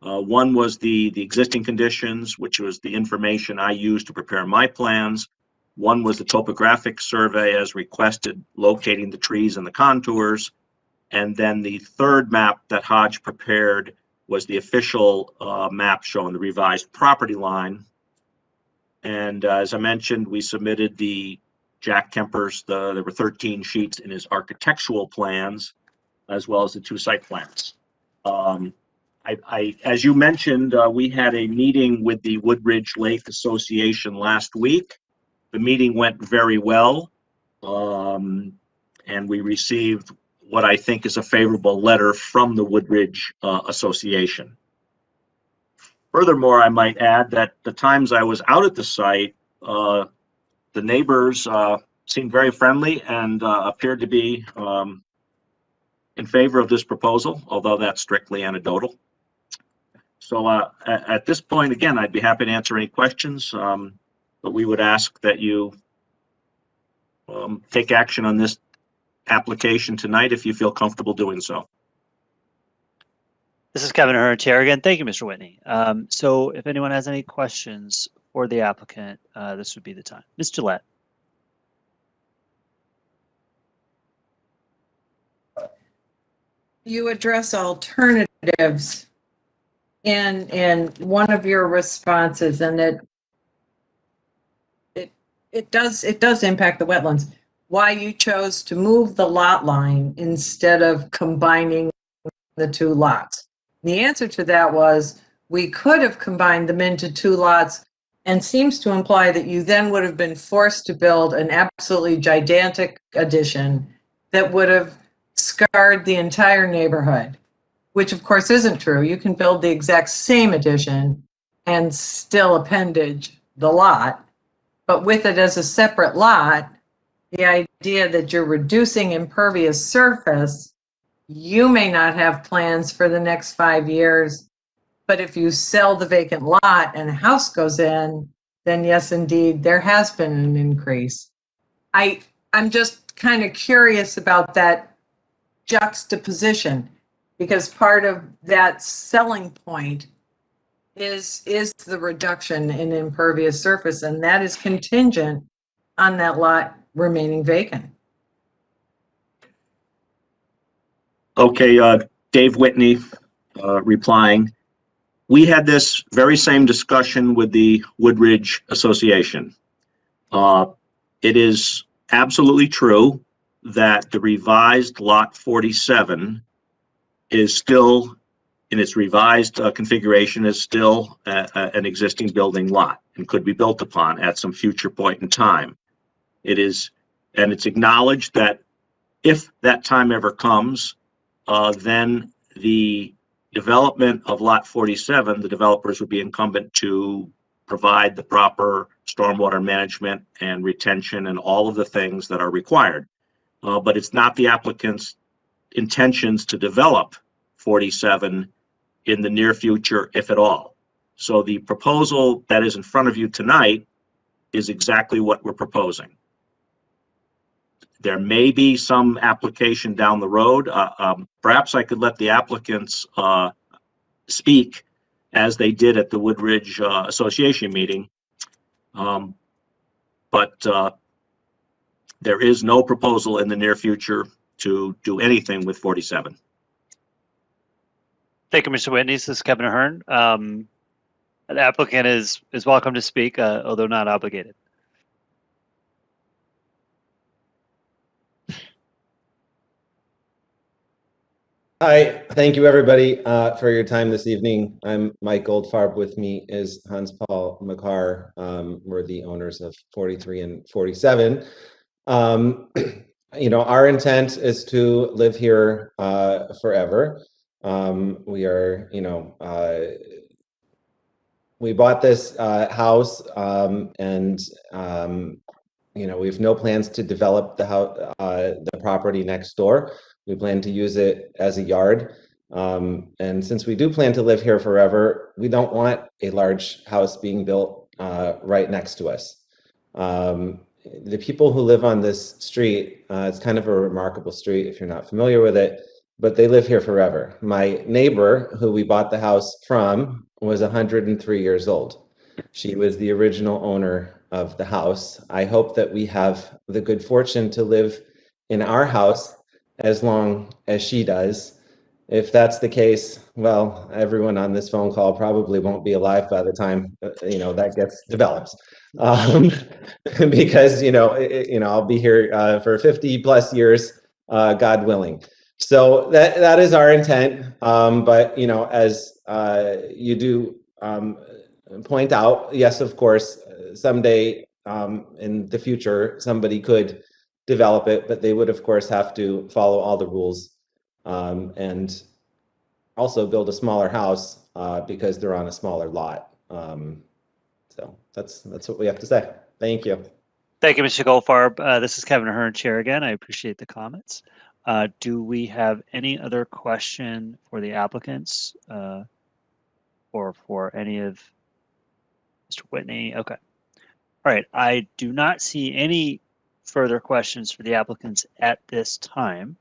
One was the existing conditions, which was the information I used to prepare my plans. One was the topographic survey as requested, locating the trees and the contours. And then the third map that Hodge prepared was the official map showing the revised property line. And as I mentioned, we submitted the Jack Kemper's, there were 13 sheets in his architectural plans, as well as the 2 site plans. As you mentioned, we had a meeting with the Woodridge Lake Association last week. The meeting went very well, and we received what I think is a favorable letter from the Woodridge Association. Furthermore, I might add that the times I was out at the site, the neighbors seemed very friendly and appeared to be in favor of this proposal, although that's strictly anecdotal. So at this point, again, I'd be happy to answer any questions, but we would ask that you take action on this application tonight if you feel comfortable doing so. This is Kevin Ahern, Chair again. Thank you, Mr. Whitney. So if anyone has any questions for the applicant, this would be the time. Ms. Gillette. You address alternatives in one of your responses, and it does impact the wetlands. Why you chose to move the lot line instead of combining the 2 lots. The answer to that was we could have combined them into 2 lots, and seems to imply that you then would have been forced to build an absolutely gigantic addition that would have scarred the entire neighborhood, which of course isn't true. You can build the exact same addition and still appendage the lot, but with it as a separate lot, the idea that you're reducing impervious surface, you may not have plans for the next 5 years, but if you sell the vacant lot and a house goes in, then yes, indeed, there has been an increase. I'm just kind of curious about that juxtaposition, because part of that selling point is the reduction in impervious surface, and that is contingent on that lot remaining vacant? Okay, Dave Whitney, replying. We had this very same discussion with the Woodridge Association. It is absolutely true that the revised Lot 47 is still, in its revised configuration, is still an existing building lot and could be built upon at some future point in time. It is, and it's acknowledged that if that time ever comes, then the development of Lot 47, the developers would be incumbent to provide the proper stormwater management and retention and all of the things that are required. But it's not the applicant's intentions to develop 47 in the near future, if at all. So the proposal that is in front of you tonight is exactly what we're proposing. There may be some application down the road. Perhaps I could let the applicants speak as they did at the Woodridge Association meeting. But there is no proposal in the near future to do anything with 47. Thank you, Mr. Whitney. This is Kevin Ahern. The applicant is welcome to speak, although not obligated. Hi, thank you everybody for your time this evening. I'm Mike Goldfarb. With me is Hans Paul Makar. We're the owners of 43 and 47. You know, our intent is to live here forever. We are, you know, we bought this house and you know, we have no plans to develop the house, the property next door. We plan to use it as a yard. And since we do plan to live here forever, we don't want a large house being built right next to us. The people who live on this street, it's kind of a remarkable street if you're not familiar with it, but they live here forever. My neighbor, who we bought the house from, was 103 years old. She was the original owner of the house. I hope that we have the good fortune to live in our house as long as she does. If that's the case, well, everyone on this phone call probably won't be alive by the time you know that gets developed, because you know I'll be here for 50 plus years, God willing. So that is our intent. But you know, as you do point out, yes, of course, someday in the future somebody could develop it, but they would of course have to follow all the rules and also build a smaller house because they're on a smaller lot. So that's what we have to say. Thank you. Thank you, Mr. Goldfarb. This is Kevin Ahern, Chair again. I appreciate the comments. Do we have any other question for the applicants or for any of Mr. Whitney? Okay. All right. I do not see any further questions for the applicants at this time.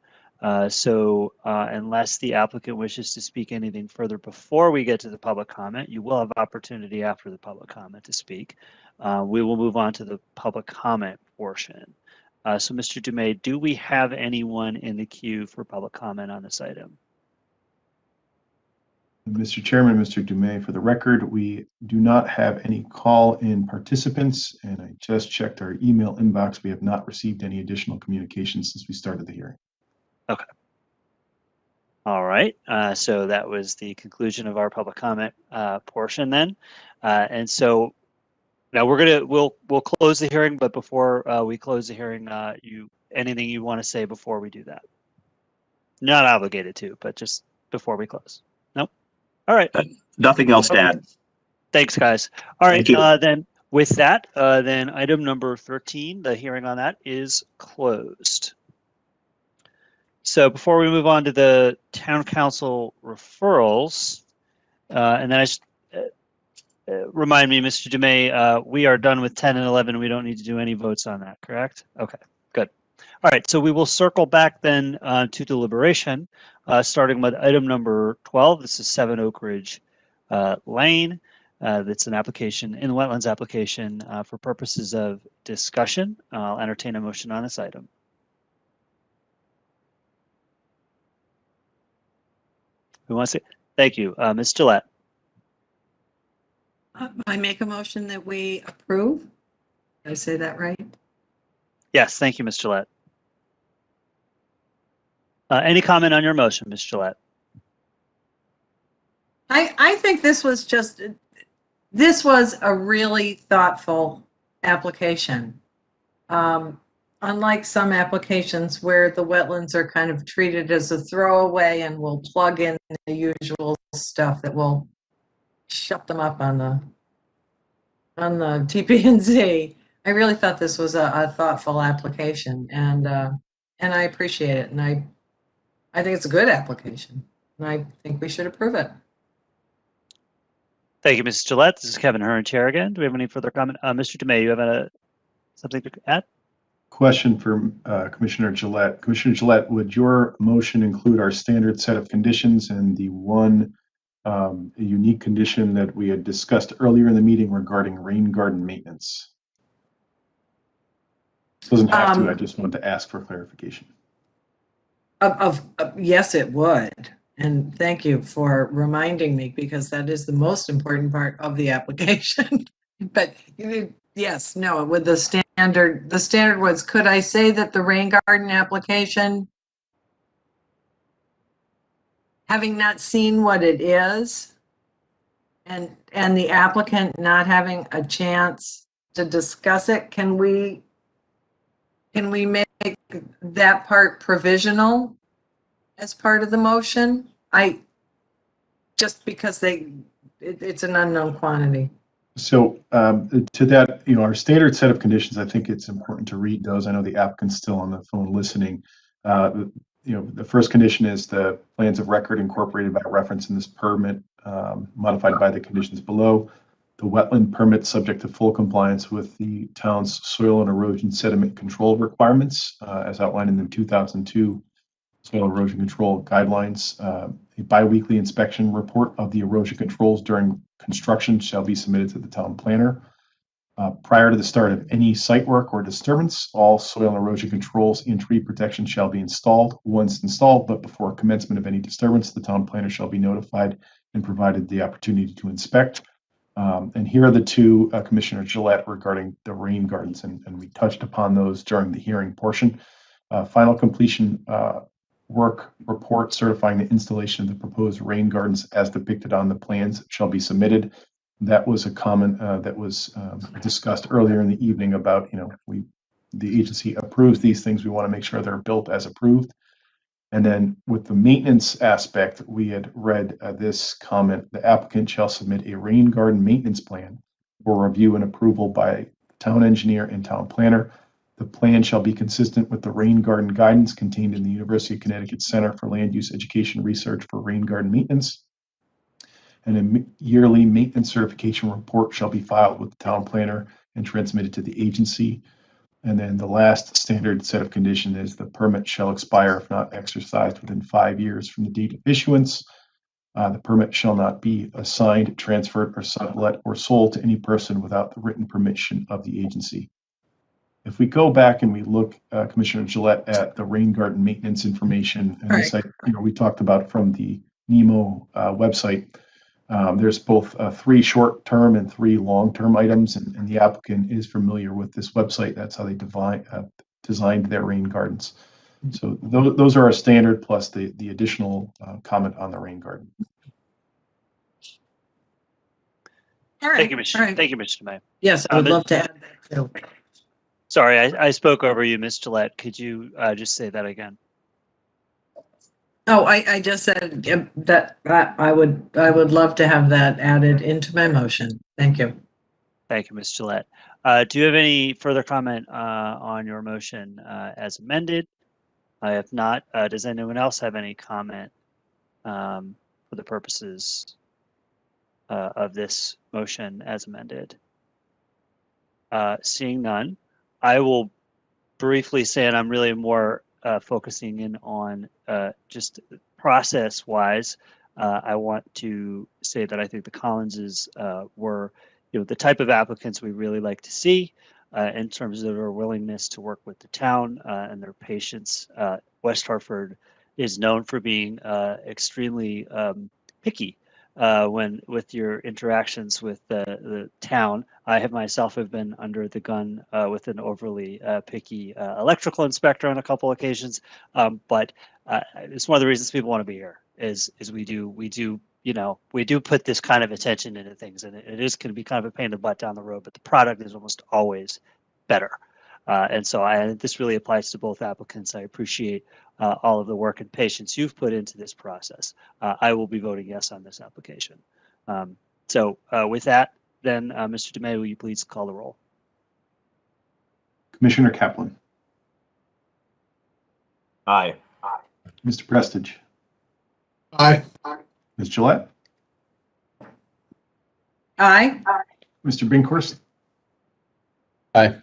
So unless the applicant wishes to speak anything further before we get to the public comment, you will have opportunity after the public comment to speak. We will move on to the public comment portion. So Mr. Dumais, do we have anyone in the queue for public comment on this item? Mr. Chairman, Mr. Dumais, for the record, we do not have any call-in participants, and I just checked our email inbox. We have not received any additional communications since we started the hearing. Okay. All right. So that was the conclusion of our public comment portion then. And so now we'll close the hearing, but before we close the hearing, anything you want to say before we do that? Not obligated to, but just before we close. Nope. All right. Nothing else to add. Thanks, guys. All right. Thank you. Then with that, then item number 13, the hearing on that is closed. So before we move on to the town council referrals, and then I just remind me, Mr. Dumais, we are done with 10 and 11. We don't need to do any votes on that, correct? Okay, good. All right, so we will circle back then to deliberation, starting with item number 12. This is 7 Oak Ridge Lane. That's an application in the wetlands application for purposes of discussion. I'll entertain a motion on this item. Who wants to? Thank you, Ms. Gillette. I make a motion that we approve. Did I say that right? Yes, thank you, Ms. Gillette. Any comment on your motion, Ms. Gillette? I think this was a really thoughtful application. Unlike some applications where the wetlands are kind of treated as a throwaway and we'll plug in the usual stuff that will shut them up on the TP&Z. I really thought this was a thoughtful application, and I appreciate it, and I think it's a good application, and I think we should approve it. Thank you, Mrs. Gillette. This is Kevin Hearn, Chair again. Do we have any further comment? Mr. DeMay, you have something to add? Question for Commissioner Gillette. Commissioner Gillette, would your motion include our standard set of conditions and the one unique condition that we had discussed earlier in the meeting regarding rain garden maintenance? Doesn't have to. I just wanted to ask for clarification. Yes, it would. And thank you for reminding me, because that is the most important part of the application. But yes, no, with the standard was, could I say that the rain garden application, having not seen what it is, and the applicant not having a chance to discuss it, can we make that part provisional as part of the motion? Just because it's an unknown quantity. So to that, our standard set of conditions, I think it's important to read those. I know the applicant's still on the phone listening. The first condition is the plans of record incorporated by reference in this permit, modified by the conditions below. The wetland permit subject to full compliance with the town's soil and erosion sediment control requirements, as outlined in the 2002 soil erosion control guidelines. A biweekly inspection report of the erosion controls during construction shall be submitted to the town planner. Prior to the start of any site work or disturbance, all soil and erosion controls and tree protection shall be installed. Once installed, but before commencement of any disturbance, the town planner shall be notified and provided the opportunity to inspect. And here are the two, Commissioner Gillette, regarding the rain gardens, and we touched upon those during the hearing portion. Final completion work report certifying the installation of the proposed rain gardens as depicted on the plans shall be submitted. That was a comment that was discussed earlier in the evening about, the agency approves these things. We want to make sure they're built as approved. And then with the maintenance aspect, we had read this comment: the applicant shall submit a rain garden maintenance plan for review and approval by town engineer and town planner. The plan shall be consistent with the rain garden guidance contained in the University of Connecticut Center for Land Use Education Research for Rain Garden Maintenance. And a yearly maintenance certification report shall be filed with the town planner and transmitted to the agency. And then the last standard set of condition is the permit shall expire if not exercised within 5 years from the date of issuance. The permit shall not be assigned, transferred, or sublet or sold to any person without the written permission of the agency. If we go back and we look, Commissioner Gillette, at the rain garden maintenance information, and this, we talked about from the NEMO website, there's both 3 short-term and 3 long-term items, and the applicant is familiar with this website. That's how they designed their rain gardens. So those are our standard, plus the additional comment on the rain garden. All right. Thank you, Mr. Thank you, Mr. DeMay. Yes, I would love to add that too. Sorry, I spoke over you, Ms. Gillette. Could you just say that again? Oh, I just said that I would love to have that added into my motion. Thank you. Thank you, Ms. Gillette. Do you have any further comment on your motion as amended? If not, does anyone else have any comment for the purposes of this motion as amended? Seeing none, I will briefly say, and I'm really more focusing in on just process-wise, I want to say that I think the Collinses were, the type of applicants we really like to see in terms of their willingness to work with the town and their patience. West Hartford is known for being extremely picky when with your interactions with the town. I have myself been under the gun with an overly picky electrical inspector on a couple occasions, but it's one of the reasons people want to be here. Is we do put this kind of attention into things, and it is going to be kind of a pain in the butt down the road, but the product is almost always better. And so this really applies to both applicants. I appreciate all of the work and patience you've put into this process. I will be voting yes on this application. So with that, then, Mr. DeMay, will you please call the roll? Commissioner Kaplan. Aye. Mr. Prestige. Aye. Ms. Gillette. Aye. Mr. Binkhorst. Aye.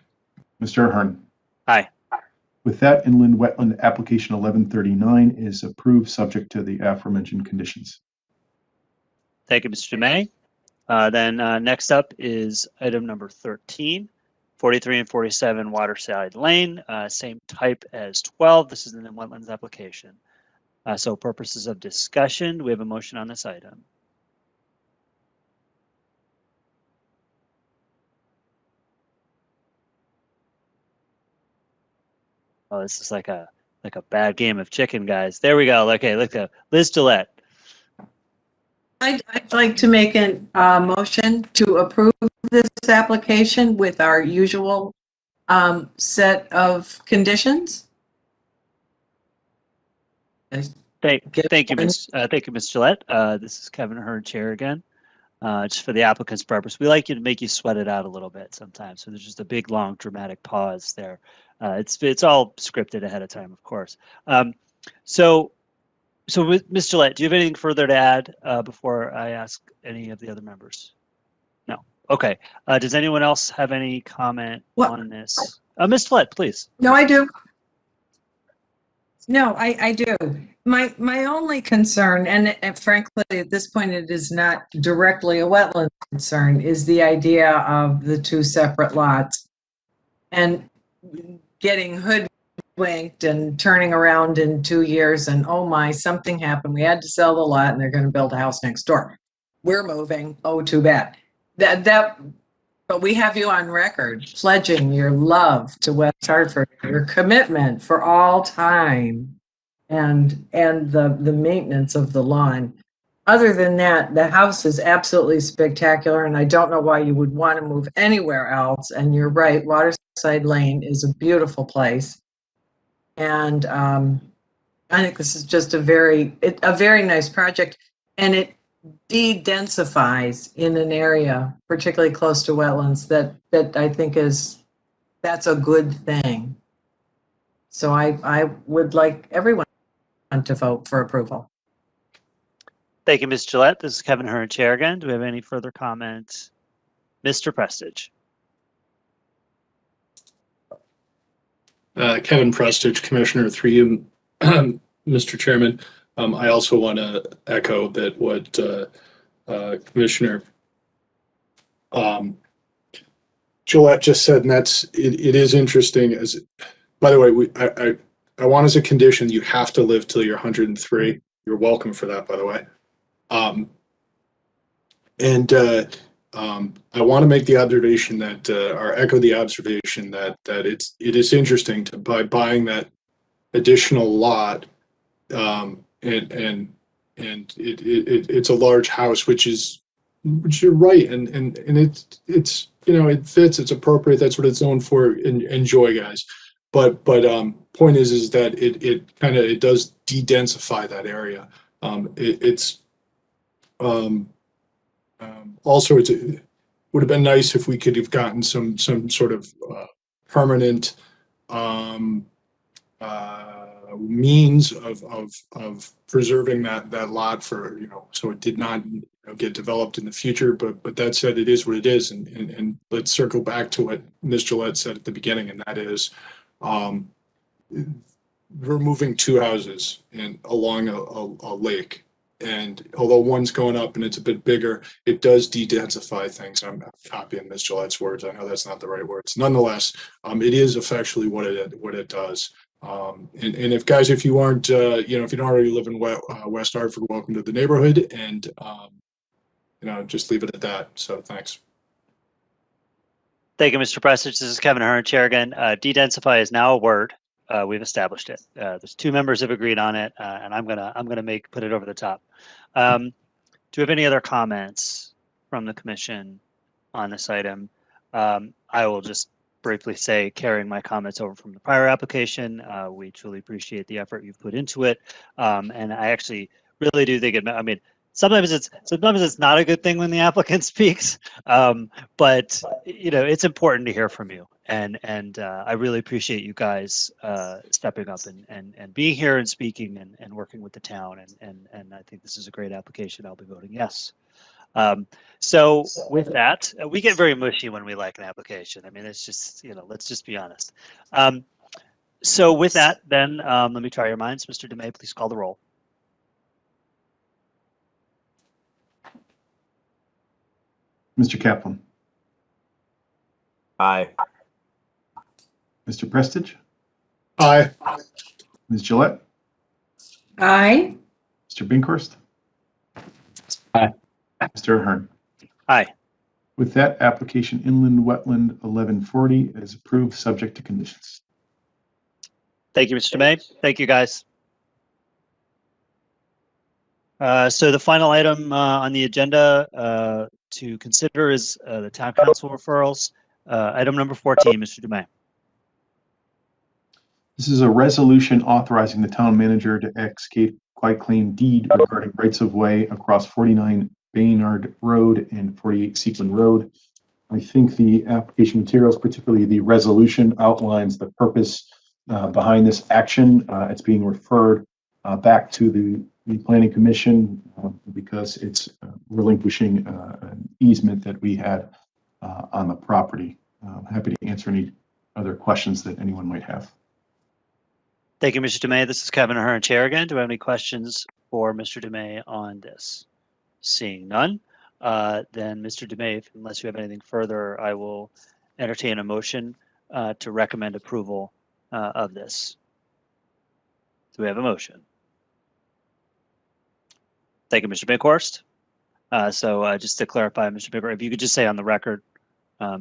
Mr. Ahern. Aye. With that, inland wetland application 1139 is approved, subject to the aforementioned conditions. Thank you, Mr. DeMay. Then next up is item number 13, 43 and 47 Waterside Lane, same type as 12. This is an inland wetlands application. So purposes of discussion, do we have a motion on this item? Oh, this is like a bad game of chicken, guys. There we go. Okay, look at Liz Gillette. I'd like to make a motion to approve this application with our usual set of conditions. Thank you, Ms. Gillette. This is Kevin Ahern, chair again. Just for the applicant's purpose, we like you to make you sweat it out a little bit sometimes. So there's just a big, long, dramatic pause there. It's all scripted ahead of time, of course. So with Ms. Gillette, do you have anything further to add before I ask any of the other members? No. Okay. Does anyone else have any comment on this? Ms. Gillette, please. No, I do. No, I do. My only concern, and frankly, at this point, it is not directly a wetland concern, is the idea of the two separate lots and getting hoodwinked and turning around in 2 years and, oh my, something happened. We had to sell the lot and they're going to build a house next door. We're moving. Oh, too bad. But we have you on record pledging your love to West Hartford, your commitment for all time, and the maintenance of the lawn. Other than that, the house is absolutely spectacular, and I don't know why you would want to move anywhere else. And you're right, Waterside Lane is a beautiful place, and I think this is just a very nice project, and it de-densifies in an area particularly close to wetlands that I think that's a good thing. So I would like everyone to vote for approval. Thank you, Ms. Gillette. This is Kevin Ahern, chair again. Do we have any further comments? Mr. Prestige. Kevin Prestige, Commissioner, through you, Mr. Chairman. I also want to echo that what Commissioner Gillette just said, and it is interesting. By the way, I want as a condition you have to live till you're 103. You're welcome for that, by the way. I want to make the observation that, or echo the observation that it is interesting to by buying that additional lot, and it's a large house, which you're right, and it's it fits, it's appropriate, that's what it's zoned for. Enjoy, guys. But point is that it does de-densify that area. Also, it would have been nice if we could have gotten some sort of permanent means of preserving that lot for, so it did not get developed in the future. But that said, it is what it is, and let's circle back to what Ms. Gillette said at the beginning, and that is we're moving two houses along a lake, And although one's going up and it's a bit bigger, it does de-densify things. I'm copying Ms. Gillette's words. I know that's not the right words. Nonetheless, it is effectually what it does. And if guys, if you aren't, if you don't already live in West Hartford, welcome to the neighborhood. And, just leave it at that. So thanks. Thank you, Mr. Prestich. This is Kevin Hearn, Chair again. De-densify is now a word. We've established it. There's 2 members have agreed on it, and I'm gonna put it over the top. Do you have any other comments from the commission on this item? I will just briefly say, carrying my comments over from the prior application, we truly appreciate the effort you've put into it, and I actually really do think it. I mean, sometimes it's not a good thing when the applicant speaks, but it's important to hear from you, and I really appreciate you guys stepping up and being here and speaking and working with the town, and I think this is a great application. I'll be voting yes. So with that, we get very mushy when we like an application. I mean, it's just, let's just be honest. So with that, then let me try your minds. Mr. DeMay, please call the roll. Mr. Kaplan. Aye. Mr. Prestich. Aye. Ms. Gillette. Aye. Mr. Binkhorst. Aye. Mr. Ahern. Aye. With that, application inland wetland 1140 is approved, subject to conditions. Thank you, Mr. DeMay. Thank you, guys. So the final item on the agenda to consider is the town council referrals. Item number 14, Mr. DeMay. This is a resolution authorizing the town manager to execute quitclaim deed regarding rights of way across 49 Baynard Road and 48 Sequin Road. I think the application materials, particularly the resolution, outlines the purpose behind this action. It's being referred back to the Planning Commission because it's relinquishing an easement that we had on the property. I'm happy to answer any other questions that anyone might have. Thank you, Mr. DeMay. This is Kevin Ahern, Chair again. Do we have any questions for Mr. DeMay on this? Seeing none, then Mr. DeMay, unless you have anything further, I will entertain a motion to recommend approval of this. Do we have a motion? Thank you, Mr. Binkhorst. So just to clarify, Mr. Binkhorst, if you could just say on the record. I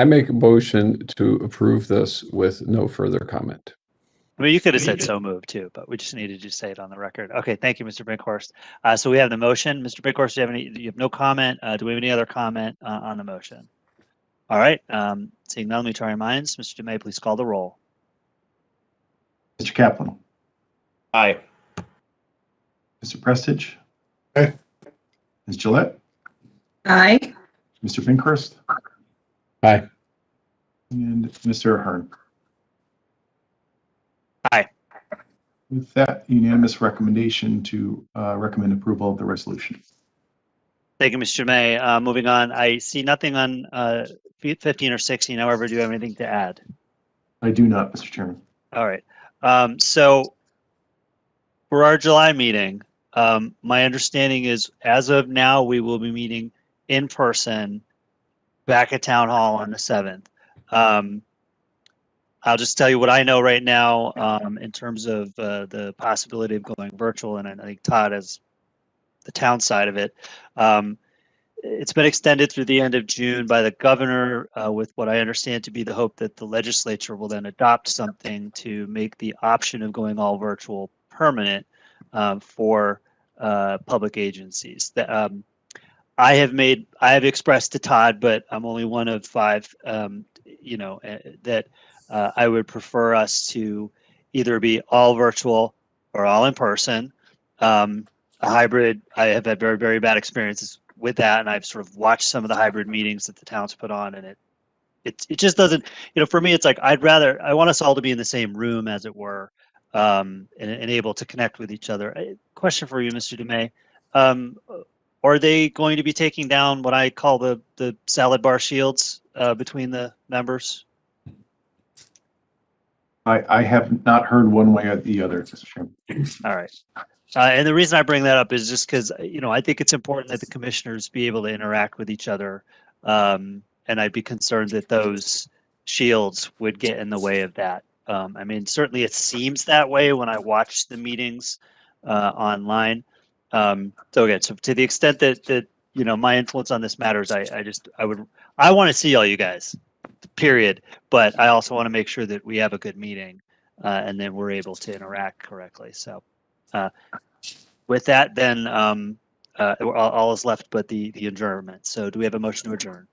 make a motion to approve this with no further comment. I mean, you could have said so moved too, but we just needed to say it on the record. Okay, thank you, Mr. Binkhorst. So we have the motion. Mr. Binkhorst, do you have no comment? Do we have any other comment on the motion? All right, seeing none, let me try our minds. Mr. DeMay, please call the roll. Mr. Kaplan. Aye. Mr. Prestich. Aye. Ms. Gillette. Aye. Mr. Binkhorst. Aye. And Mr. Ahern. Aye. With that, unanimous recommendation to recommend approval of the resolution. Thank you, Mr. DeMay. Moving on, I see nothing on 15 or 16. However, do you have anything to add? I do not, Mr. Chairman. All right. So for our July meeting, my understanding is as of now, we will be meeting in person back at Town Hall on the 7th. I'll just tell you what I know right now in terms of the possibility of going virtual, and I think Todd has the town side of it. It's been extended through the end of June by the governor with what I understand to be the hope that the legislature will then adopt something to make the option of going all virtual permanent for public agencies. I have expressed to Todd, but I'm only one of 5, that I would prefer us to either be all virtual or all in person. A hybrid, I have had very, very bad experiences with that, and I've sort of watched some of the hybrid meetings that the town's put on, and it just doesn't, for me, it's like I want us all to be in the same room, as it were, and able to connect with each other. Question for you, Mr. DeMay. Are they going to be taking down what I call the salad bar shields between the members? I have not heard one way or the other, Mr. Chairman. All right. And the reason I bring that up is just because, I think it's important that the commissioners be able to interact with each other. And I'd be concerned that those shields would get in the way of that. I mean, certainly it seems that way when I watch the meetings online. So again, so to the extent that my influence on this matters, I want to see all you guys, period. But I also want to make sure that we have a good meeting and then we're able to interact correctly. So with that, then all is left but the adjournment. So do we have a motion to adjourn?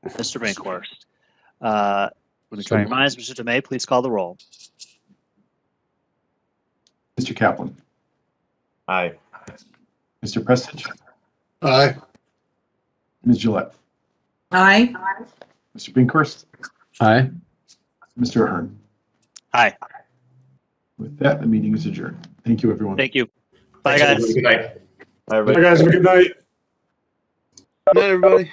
Mr. Bankhorst. Let me try your minds. Mr. DeMay, please call the roll. Mr. Kaplan. Aye. Mr. Prestich. Aye. Ms. Gillette. Aye. Mr. Binkhorst. Aye. Mr. Ahern. Aye. With that, the meeting is adjourned. Thank you, everyone. Thank you. Bye, Thanks, everybody. guys. Good night. Everybody. Bye, guys. Have a good night. Good night, everybody.